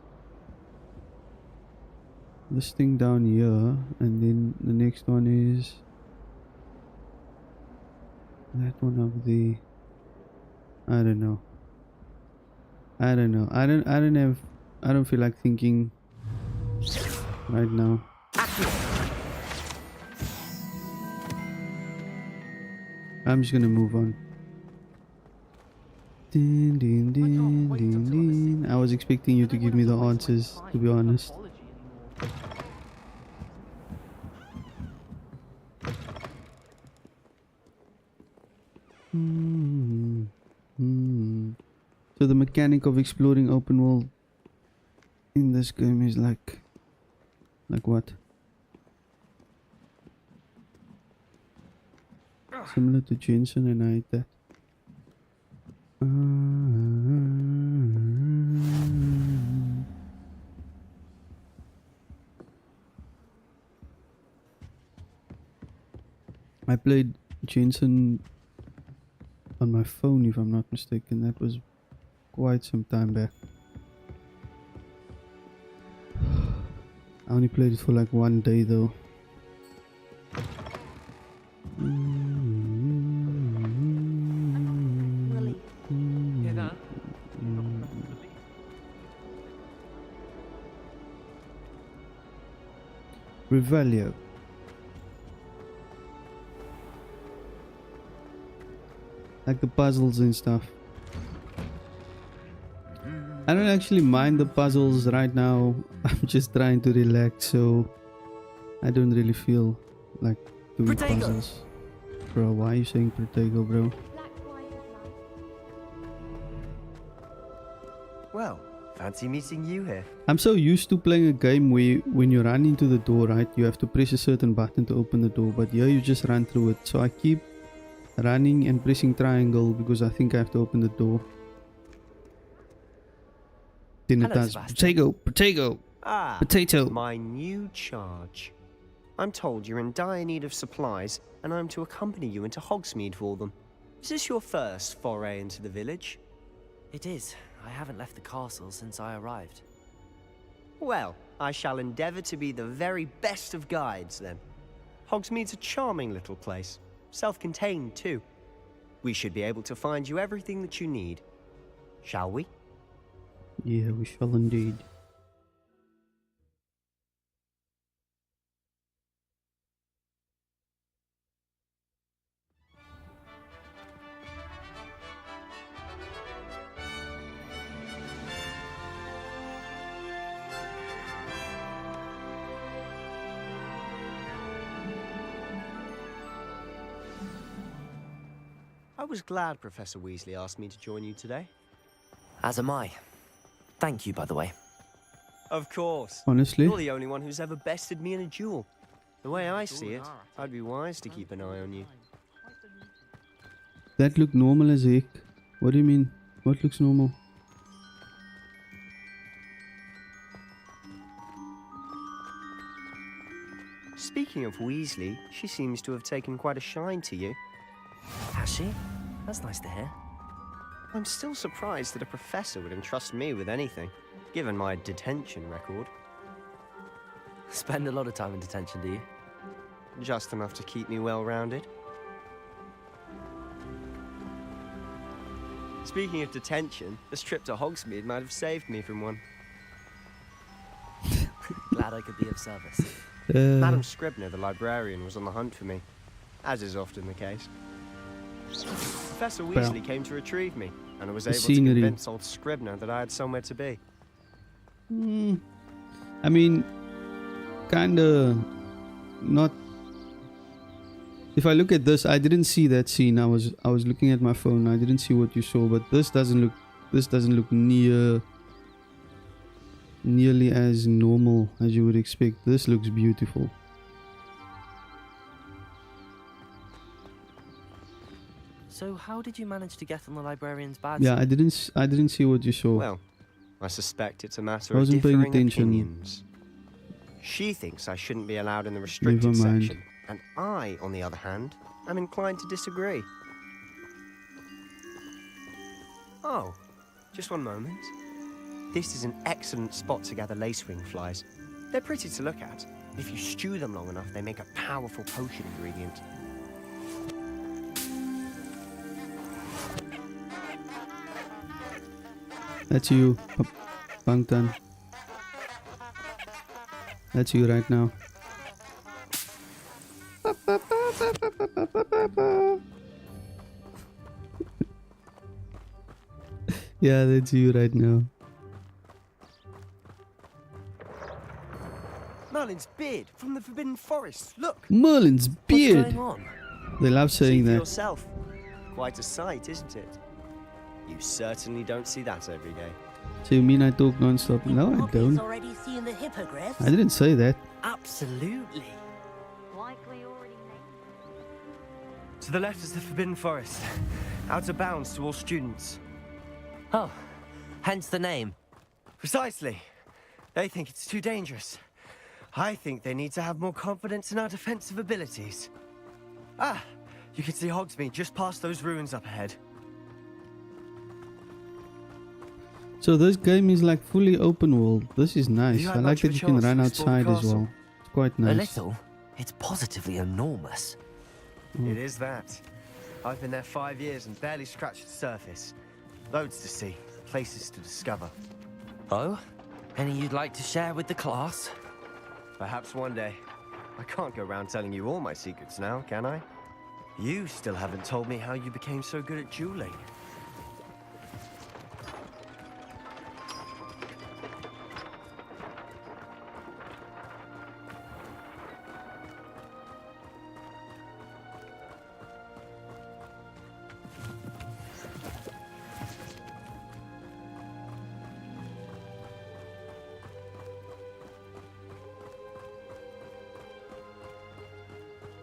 this thing down here, and then the next one is that one up there. I don't know. I don't feel like thinking right now. I'm just gonna move on. Din, din, din, din, din. I was expecting you to give me the answers, to be honest. So the mechanic of exploring open world in this game is like what? Similar to Jensen, and I hate that. I played Jensen on my phone, if I'm not mistaken. That was quite some time back. I only played it for like 1 day though. Hear that? Revelio. Like the puzzles and stuff. I don't actually mind the puzzles right now. I'm just trying to relax, so I don't really feel like doing puzzles. Bro, why are you saying Protego, bro? Well, fancy meeting you here. I'm so used to playing a game where when you run into the door, right, you have to press a certain button to open the door, but here you just run through it. So I keep running and pressing triangle because I think I have to open the door. Then it does. Potato. Potato. My new charge. I'm told you're in dire need of supplies, and I'm to accompany you into Hogsmeade for them. Is this your first foray into the village? It is. I haven't left the castle since I arrived. Well, I shall endeavour to be the very best of guides then. Hogsmeade's a charming little place. self-contained too. We should be able to find you everything that you need. Shall we? Yeah, we shall indeed. I was glad Professor Weasley asked me to join you today. As am I. Thank you, by the way. Of course. Honestly? You're the only one who's ever bested me in a duel. The way I see it, I'd be wise to keep an eye on you. That looked normal as heck. What do you mean? What looks normal? Speaking of Weasley, she seems to have taken quite a shine to you. Has she? That's nice to hear. I'm still surprised that a professor would entrust me with anything, given my detention record. Spend a lot of time in detention, do you? Just enough to keep me well-rounded. Speaking of detention, this trip to Hogsmeade might have saved me from one. Glad I could be of service. Madam Scribner, the librarian, was on the hunt for me, as is often the case. Professor Weasley came to retrieve me, and I was able to convince old Scribner that I had somewhere to be. I mean, kinda not. If I look at this, I didn't see that scene. I was looking at my phone. I didn't see what you saw, but this doesn't look nearly as normal as you would expect. This looks beautiful. So how did you manage to get on the librarian's bad Yeah, side? I didn't see what you saw. Well, I suspect it's a matter I of wasn't paying differing attention. opinions. She thinks I shouldn't be allowed in the restricted Never mind. section, and I, on the other hand, am inclined to disagree. Oh, just one moment. This is an excellent spot to gather lacewing flies. They're pretty to look at. If you stew them long enough, they make a powerful potion ingredient. That's you, Bangtan. That's you right now. Yeah, that's you right now. Merlin's beard from the Forbidden Forest. Look. Merlin's beard. What's going on? They love saying See for that. yourself. Quite a sight, isn't it? You certainly don't see that every day. So you mean I talk non-stop? No, I don't. Already seeing the hippogriffs? I didn't say that. Absolutely. To the left is the Forbidden Forest. Out of bounds to all students. Oh, hence the name. Precisely. They think it's too dangerous. I think they need to have more confidence in our defensive abilities. Ah, you can see Hogsmeade just past those ruins up ahead. So this game is like fully open world. This is nice. You I had like much of that a you can chance run to explore the outside as castle? well. It's quite A nice. little. It's positively enormous. It is that. I've been there 5 years and barely scratched the surface. Loads to see, places to discover. Oh? Any you'd like to share with the class? Perhaps one day. I can't go around telling you all my secrets now, can I? You still haven't told me how you became so good at dueling.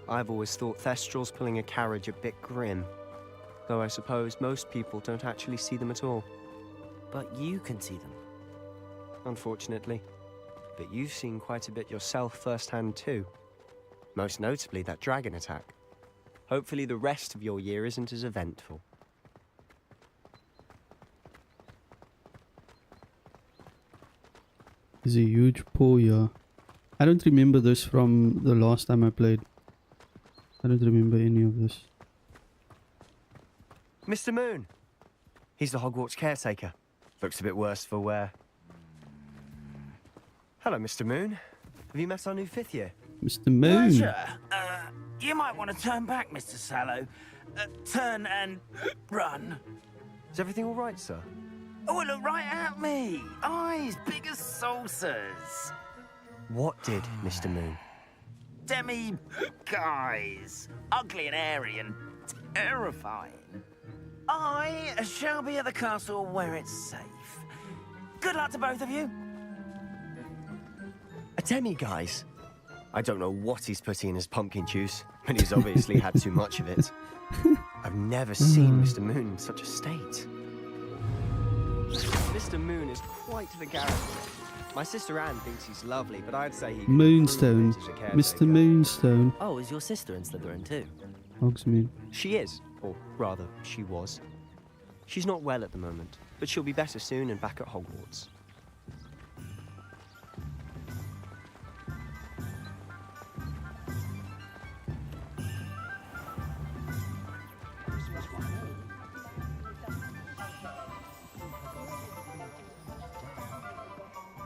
I've always thought Thestrals pulling a carriage a bit grim. Though I suppose most people don't actually see them at all. But you can see them. Unfortunately. But you've seen quite a bit yourself firsthand too. Most notably that dragon attack. Hopefully the rest of your year isn't as eventful. There's a huge pool here. I don't remember this from the last time I played. I don't remember any of this. Mr. Moon. He's the Hogwarts caretaker. Looks a bit worse for wear. Hello, Mr. Moon. Have you met our new 5th year? Mr. Moon. Pleasure. You might want to turn back, Mr. Sallow. Turn and run. Is everything all right, sir? Oh, look right at me. Eyes big as saucers. What did Mr. Moon? Guys. Ugly and airy and terrifying. I shall be at the castle where it's safe. Good luck to both of you. A demi-guise? I don't know what he's putting in his pumpkin juice, but he's obviously had too much of it. I've never seen Mr. Moon in such a state. Mr. Moon is quite the character. My sister Anne thinks he's lovely, but I'd say he... Moonstone. Mr. Moonstone. Oh, is your sister in Slytherin too? Hogsmeade. She is, or rather, she was. She's not well at the moment, but she'll be better soon and back at Hogwarts.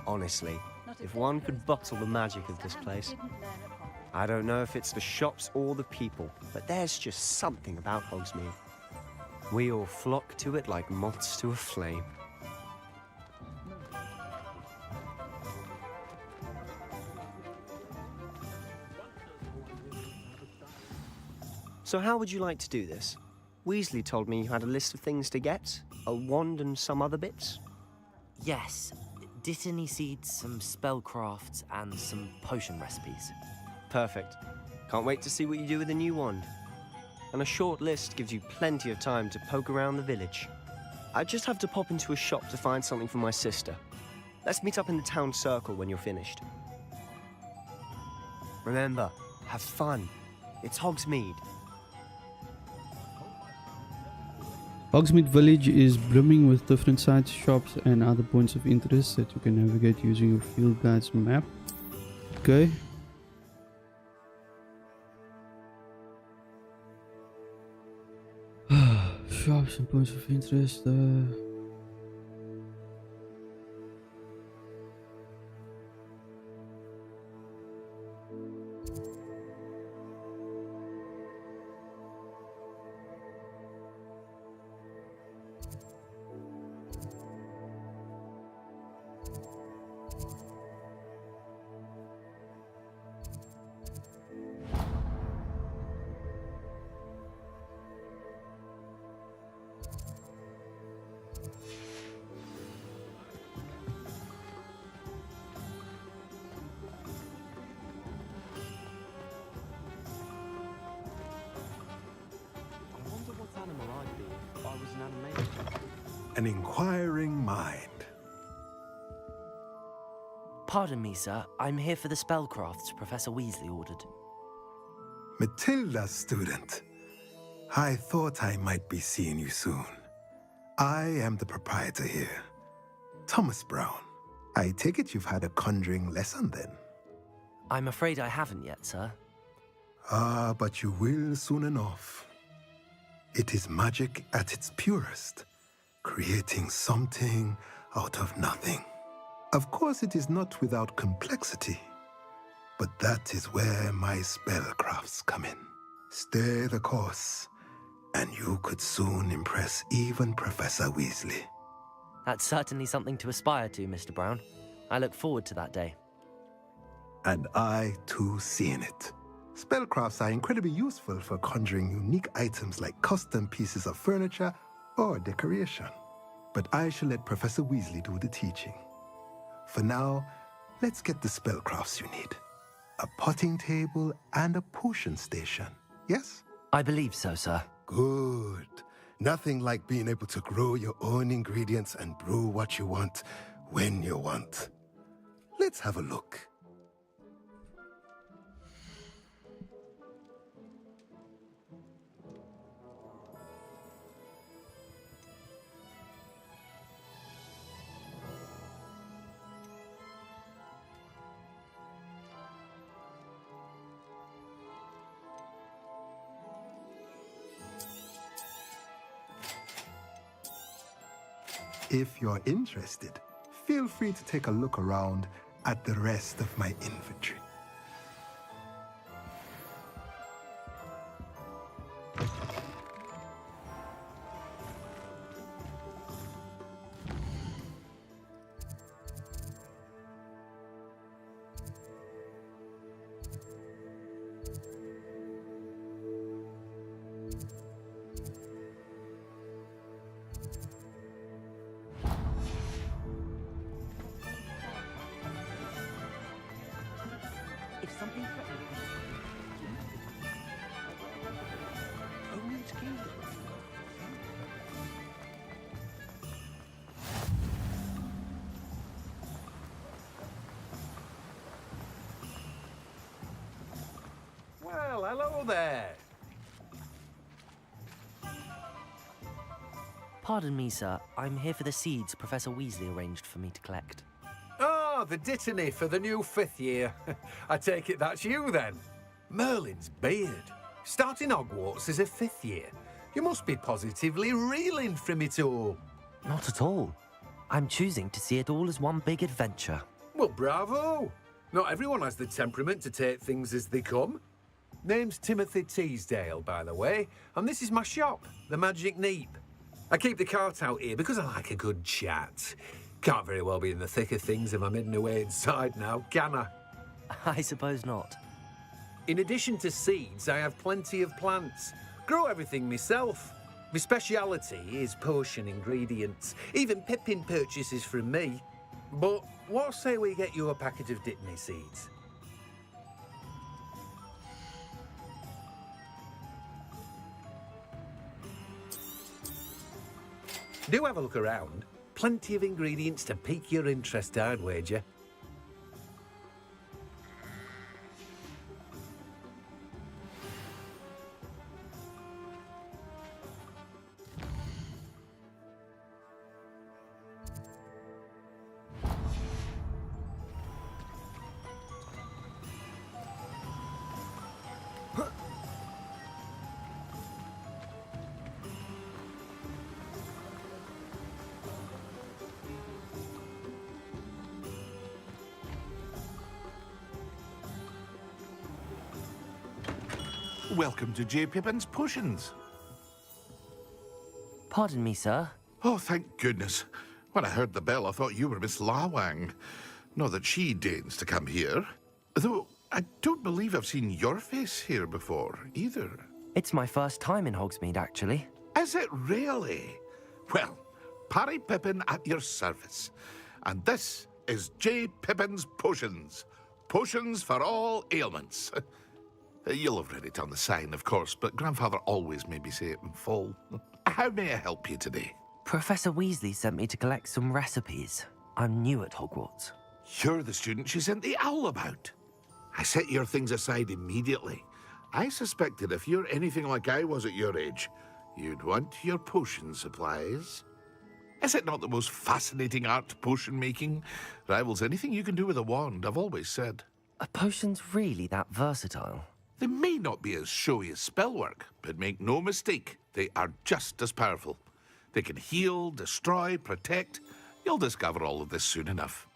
Honestly, if one could bottle the magic of this place. I don't know if it's the shops or the people, but there's just something about Hogsmeade. We all flock to it like moths to a flame. So how would you like to do this? Weasley told me you had a list of things to get, a wand and some other bits. Yes. Dittany seeds, some spellcrafts, and some potion recipes. Perfect. Can't wait to see what you do with the new wand. And a short list gives you plenty of time to poke around the village. I just have to pop into a shop to find something for my sister. Let's meet up in the town circle when you're finished. Remember, have fun. It's Hogsmeade. Hogsmeade Village is brimming with different sites, shops, and other points of interest that you can navigate using your field guide's map. Okay. Shops and points of interest. An inquiring mind. Pardon me, sir. I'm here for the spellcrafts Professor Weasley ordered. Matilda, student. I thought I might be seeing you soon. I am the proprietor here, Thomas Brown. I take it you've had a conjuring lesson then? I'm afraid I haven't yet, sir. Ah, but you will soon enough. It is magic at its purest, creating something out of nothing. Of course, it is not without complexity, but that is where my spellcrafts come in. Stay the course, and you could soon impress even Professor Weasley. That's certainly something to aspire to, Mr. Brown. I look forward to that day. And I, too, seen it. Spellcrafts are incredibly useful for conjuring unique items like custom pieces of furniture or decoration. But I shall let Professor Weasley do the teaching. For now, let's get the spellcrafts you need. A potting table and a potion station, yes? I believe so, sir. Good. Nothing like being able to grow your own ingredients and brew what you want when you want. Let's have a look. If you're interested, feel free to take a look around at the rest of my inventory. If something threatens only its kingdom. Well, hello there. Pardon me, sir. I'm here for the seeds Professor Weasley arranged for me to collect. Oh, the dittany for the new 5th year. I take it that's you then. Merlin's beard. Starting Hogwarts as a 5th year. You must be positively reeling from it all. Not at all. I'm choosing to see it all as one big adventure. Well, bravo. Not everyone has the temperament to take things as they come. Name's Timothy Teasdale, by the way, and this is my shop, the Magic Neep. I keep the cart out here because I like a good chat. Can't very well be in the thick of things if I'm hidden away inside now, can I? I suppose not. In addition to seeds, I have plenty of plants. Grow everything myself. My speciality is potion ingredients. Even Pippin purchases from me. But what say we get you a packet of dittany seeds? Do have a look around. Plenty of ingredients to pique your interest, I'd wager. Welcome to J. Pippin's Potions. Pardon me, sir. Oh, thank goodness. When I heard the bell, I thought you were Miss Lawang. Not that she deigns to come here. Though, I don't believe I've seen your face here before, either. It's my first time in Hogsmeade, actually. Is it really? Well, Parry Pippin at your service. And this is J. Pippin's Potions. Potions for all ailments. You'll have read it on the sign, of course, but Grandfather always made me say it in full. How may I help you today? Professor Weasley sent me to collect some recipes. I'm new at Hogwarts. You're the student she sent the owl about. I set your things aside immediately. I suspected if you're anything like I was at your age, you'd want your potion supplies. Is it not the most fascinating art, potion making? Rivals anything you can do with a wand, I've always said. Are potions really that versatile? They may not be as showy as spellwork, but make no mistake, they are just as powerful. They can heal, destroy, protect. You'll discover all of this soon enough.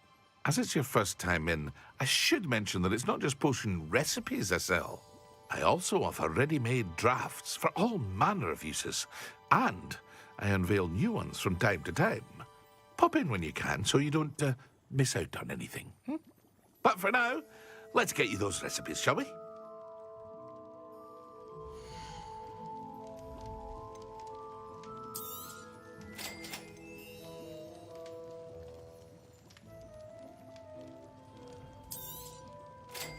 As it's your first time in, I should mention that it's not just potion recipes I sell. I also offer ready-made drafts for all manner of uses, and I unveil new ones from time to time. Pop in when you can so you don't miss out on anything. But for now, let's get you those recipes, shall we?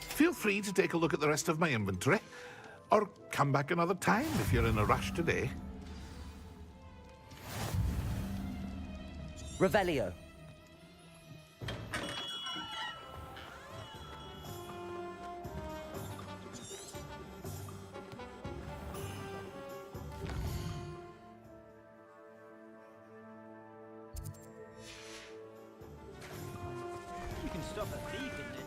Feel free to take a look at the rest of my inventory, or come back another time if you're in a rush today. Revelio. You can stop a thief in it.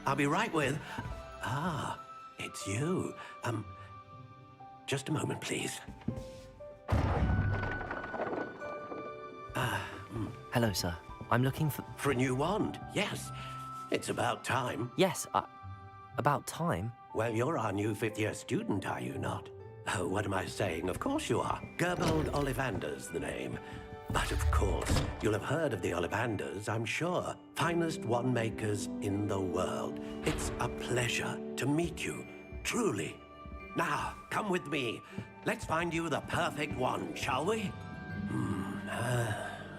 I'll be right with... Ah, it's you. Just a moment, please. Hello, sir. I'm looking for... For a new wand, yes. It's about time. Yes, about time? Well, you're our new fifth-year student, are you not? Oh, what am I saying? Of course you are. Gerbold Ollivander's the name. But of course, you'll have heard of the Ollivanders, I'm sure. Finest wand makers in the world. It's a pleasure to meet you, truly. Now, come with me. Let's find you the perfect wand, shall we?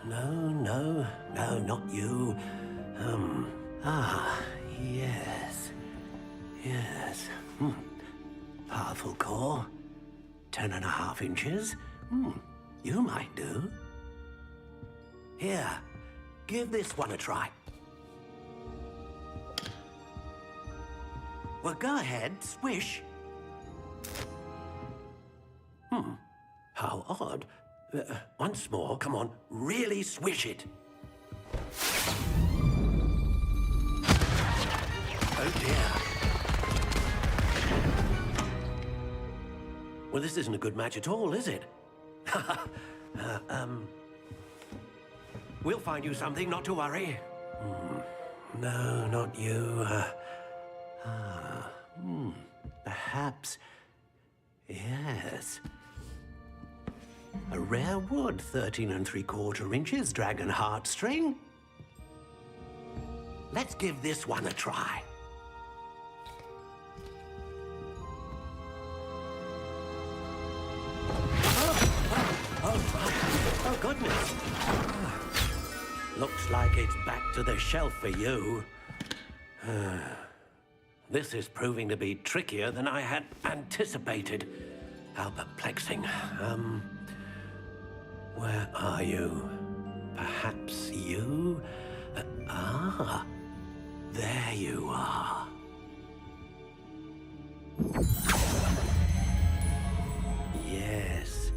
No, not you. Yes. Yes. Powerful core. 10.5 inches. You might do. Here, give this one a try. Well, go ahead, swish. How odd. Once more, come on, really swish it. Oh dear. Well, this isn't a good match at all, is it? We'll find you something, not to worry. No, not you. Perhaps... Yes. A rare wood, 13 3/4 inches, dragon heartstring. Let's give this one a try. Oh, goodness. Looks like it's back to the shelf for you. This is proving to be trickier than I had anticipated. How perplexing. Where are you? Perhaps you? There you are. Yes,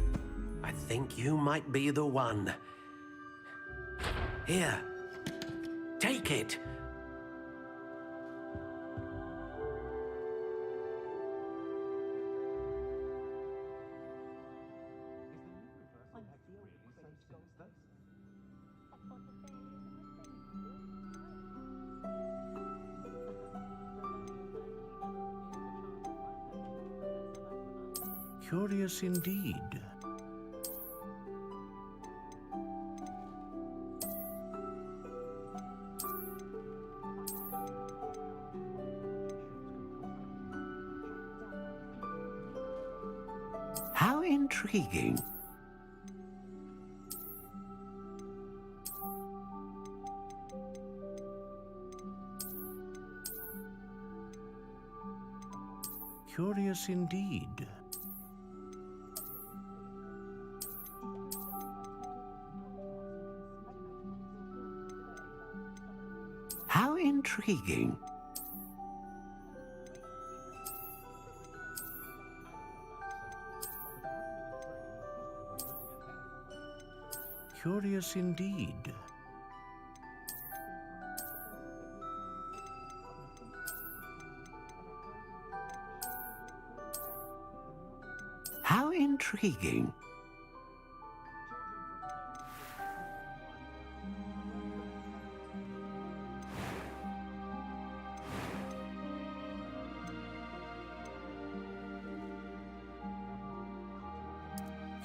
I think you might be the one. Here, take it. Curious indeed. How intriguing. Curious indeed. How intriguing. Curious indeed. How intriguing.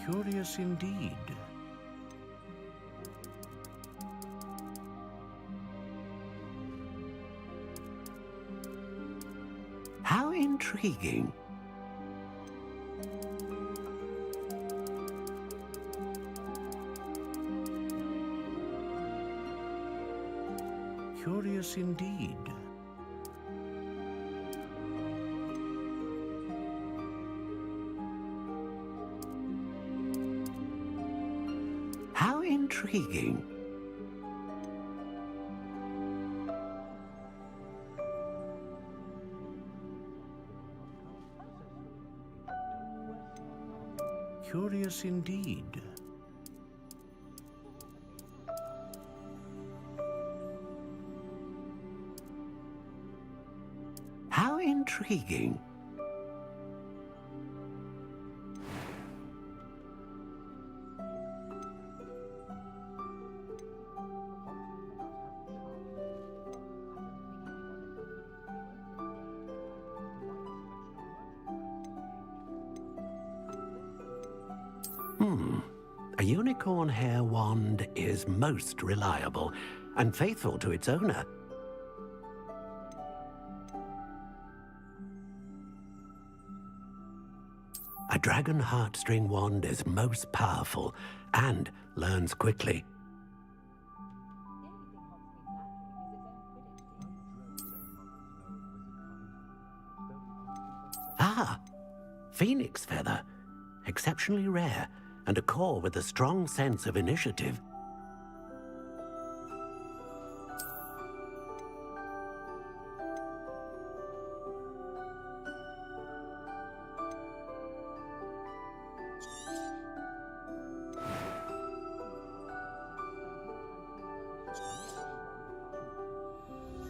Curious indeed. How intriguing. Curious indeed. How intriguing. Curious indeed. intriguing. A unicorn hair wand is most reliable and faithful to its owner. A dragon heartstring wand is most powerful and learns quickly. Ah, phoenix feather. Exceptionally rare, and a core with a strong sense of initiative.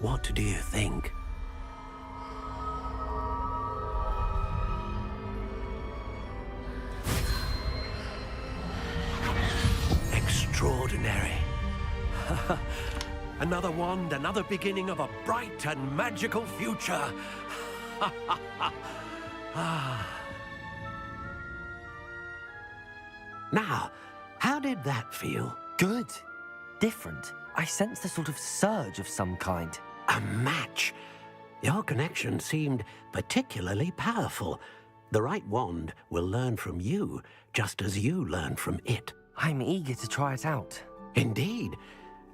What do you think? Extraordinary. Another wand, another beginning of a bright and magical future. Now, how did that feel? Good. Different. I sensed a sort of surge of some kind. A match. Your connection seemed particularly powerful. The right wand will learn from you, just as you learn from it. I'm eager to try it out. Indeed.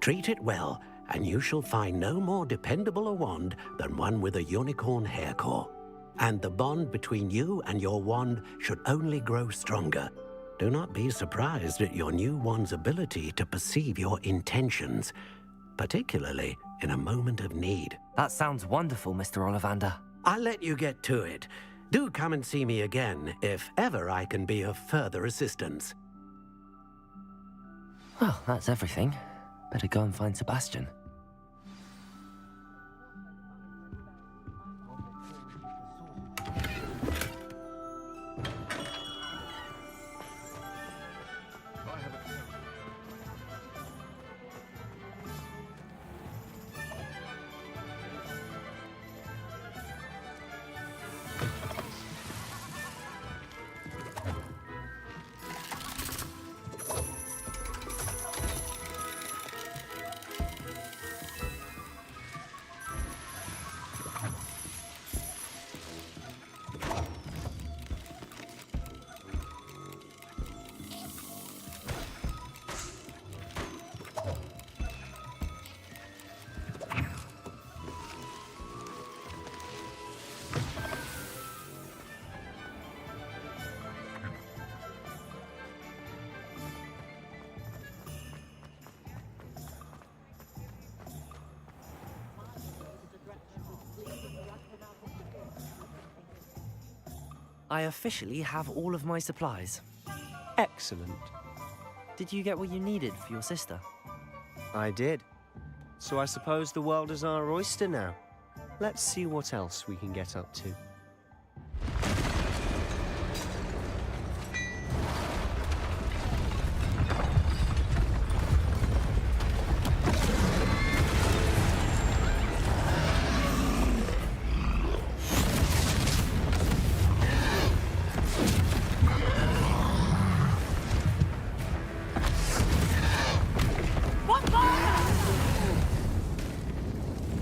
Treat it well, and you shall find no more dependable a wand than one with a unicorn hair core. And the bond between you and your wand should only grow stronger. Do not be surprised at your new wand's ability to perceive your intentions, particularly in a moment of need. That sounds wonderful, Mr. Ollivander. I'll let you get to it. Do come and see me again if ever I can be of further assistance. Well, that's everything. Better go and find Sebastian. I officially have all of my supplies. Excellent. Did you get what you needed for your sister? I did. So I suppose the world is our oyster now. Let's see what else we can get up to.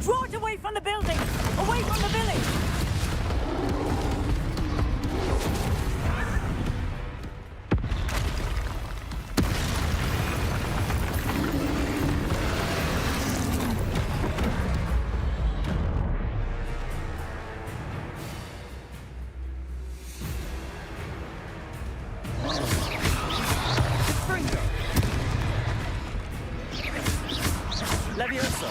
Draw it away from the building! Away from the village! Levioso!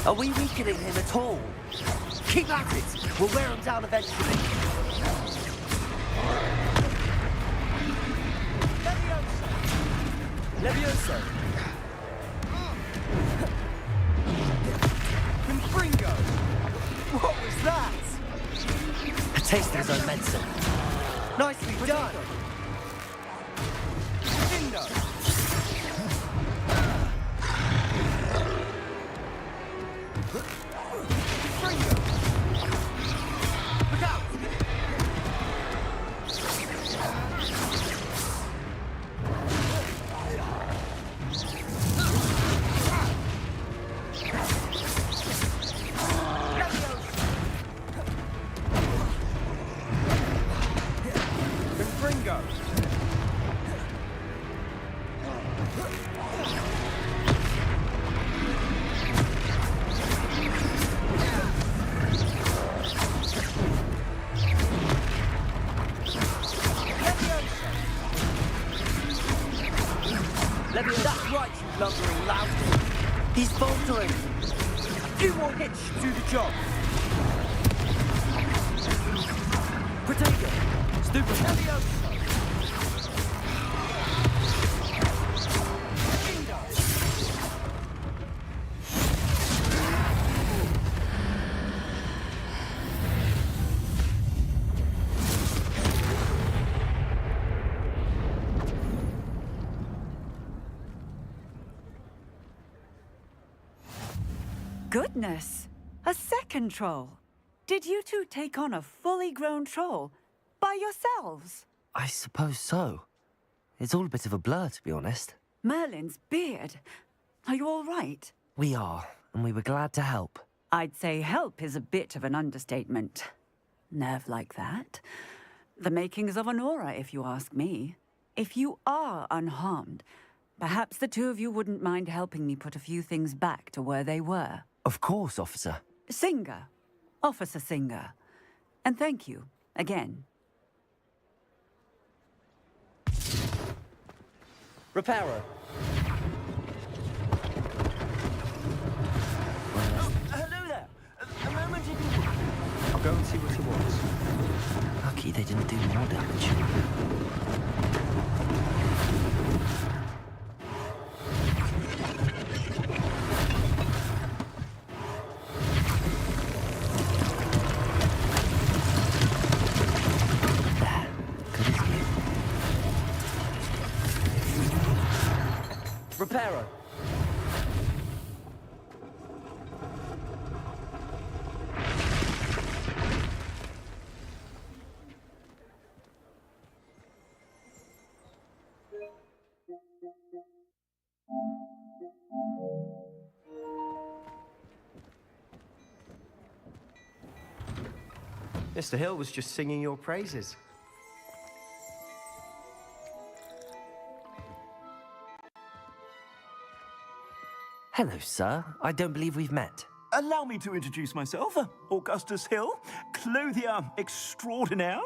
Are we weakening him at all? Keep at it! We'll wear him down eventually. Levioso! Confringo! What was that? taste of his own medicine. Nicely done! That's right, you lumbering lout. He's faltering. A few more hits should do the job. Protego. Stupid. Leviosa. Goodness! A second troll. Did you two take on a fully grown troll by yourselves? I suppose so. It's all a bit of a blur, to be honest. Merlin's beard. Are you all right? We are, and we were glad to help. I'd say help is a bit of an understatement. Nerve like that. The makings of an aura, if you ask me. If you are unharmed, perhaps the two of you wouldn't mind helping me put a few things back to where they were. Of course, officer. Singer. Officer Singer. And thank you, again. Reparo. Hello there. A moment if you... I'll go and see what he wants. Lucky they didn't do more damage. Reparo. Mr. Hill was just singing your praises. Hello, sir. I don't believe we've met. Allow me to introduce myself, Augustus Hill, clothier extraordinaire.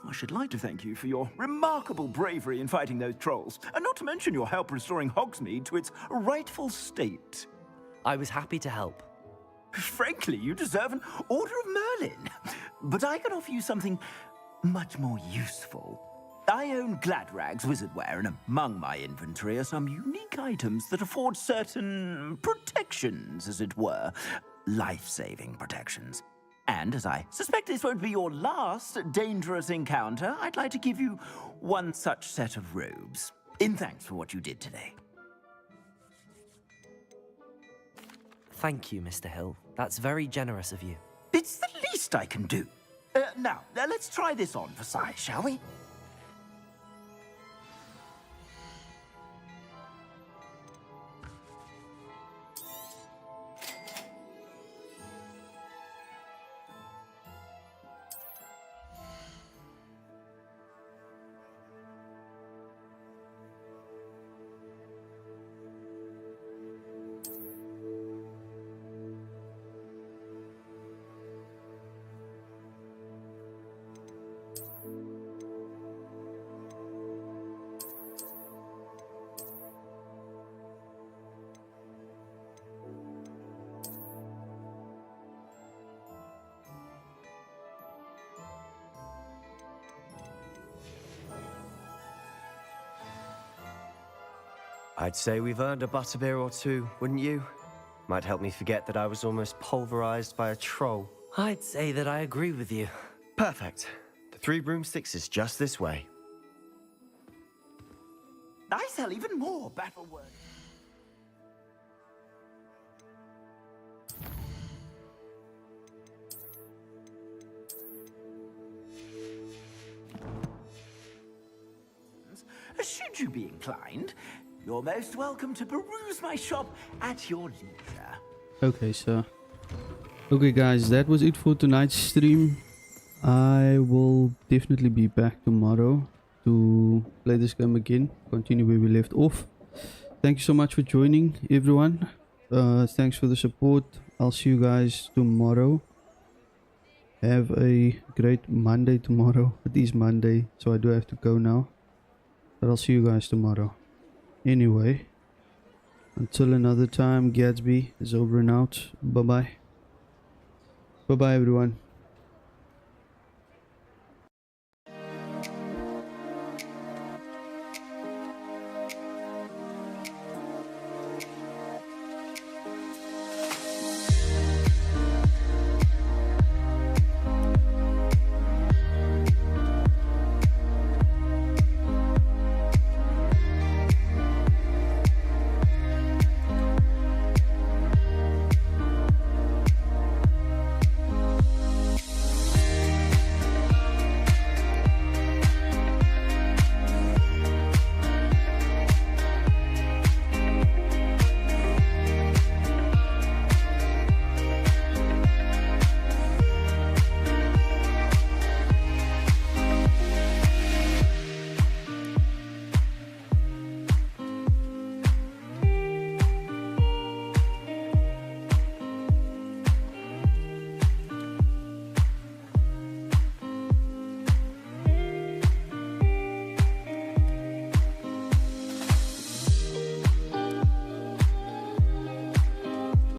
I should like to thank you for your remarkable bravery in fighting those trolls, and not to mention your help restoring Hogsmeade to its rightful state. I was happy to help. Frankly, you deserve an Order of Merlin. But I can offer you something much more useful. I own Gladrag's wizardware, and among my inventory are some unique items that afford certain protections, as it were. Life-saving protections. And as I suspect this won't be your last dangerous encounter, I'd like to give you one such set of robes, in thanks for what you did today. Thank you, Mr. Hill. That's very generous of you. It's the least I can do. Now, let's try this on for size, shall we? I'd say we've earned a butterbeer or two, wouldn't you? Might help me forget that I was almost pulverized by a troll. I'd say that I agree with you. Perfect. The 3 broomsticks is just this way. I sell even more battle words. Should you be inclined, you're most welcome to peruse my shop at your leisure. Okay, so okay guys, that was it for tonight's stream. I will definitely be back tomorrow to play this game again, continue where we left off. Thank you so much for joining, everyone. Thanks for the support. I'll see you guys tomorrow. Have a great Monday tomorrow. It is Monday, so I do have to go now. But I'll see you guys tomorrow. Anyway, until another time, Gatsby is over and out. Bye-bye. Bye-bye, everyone.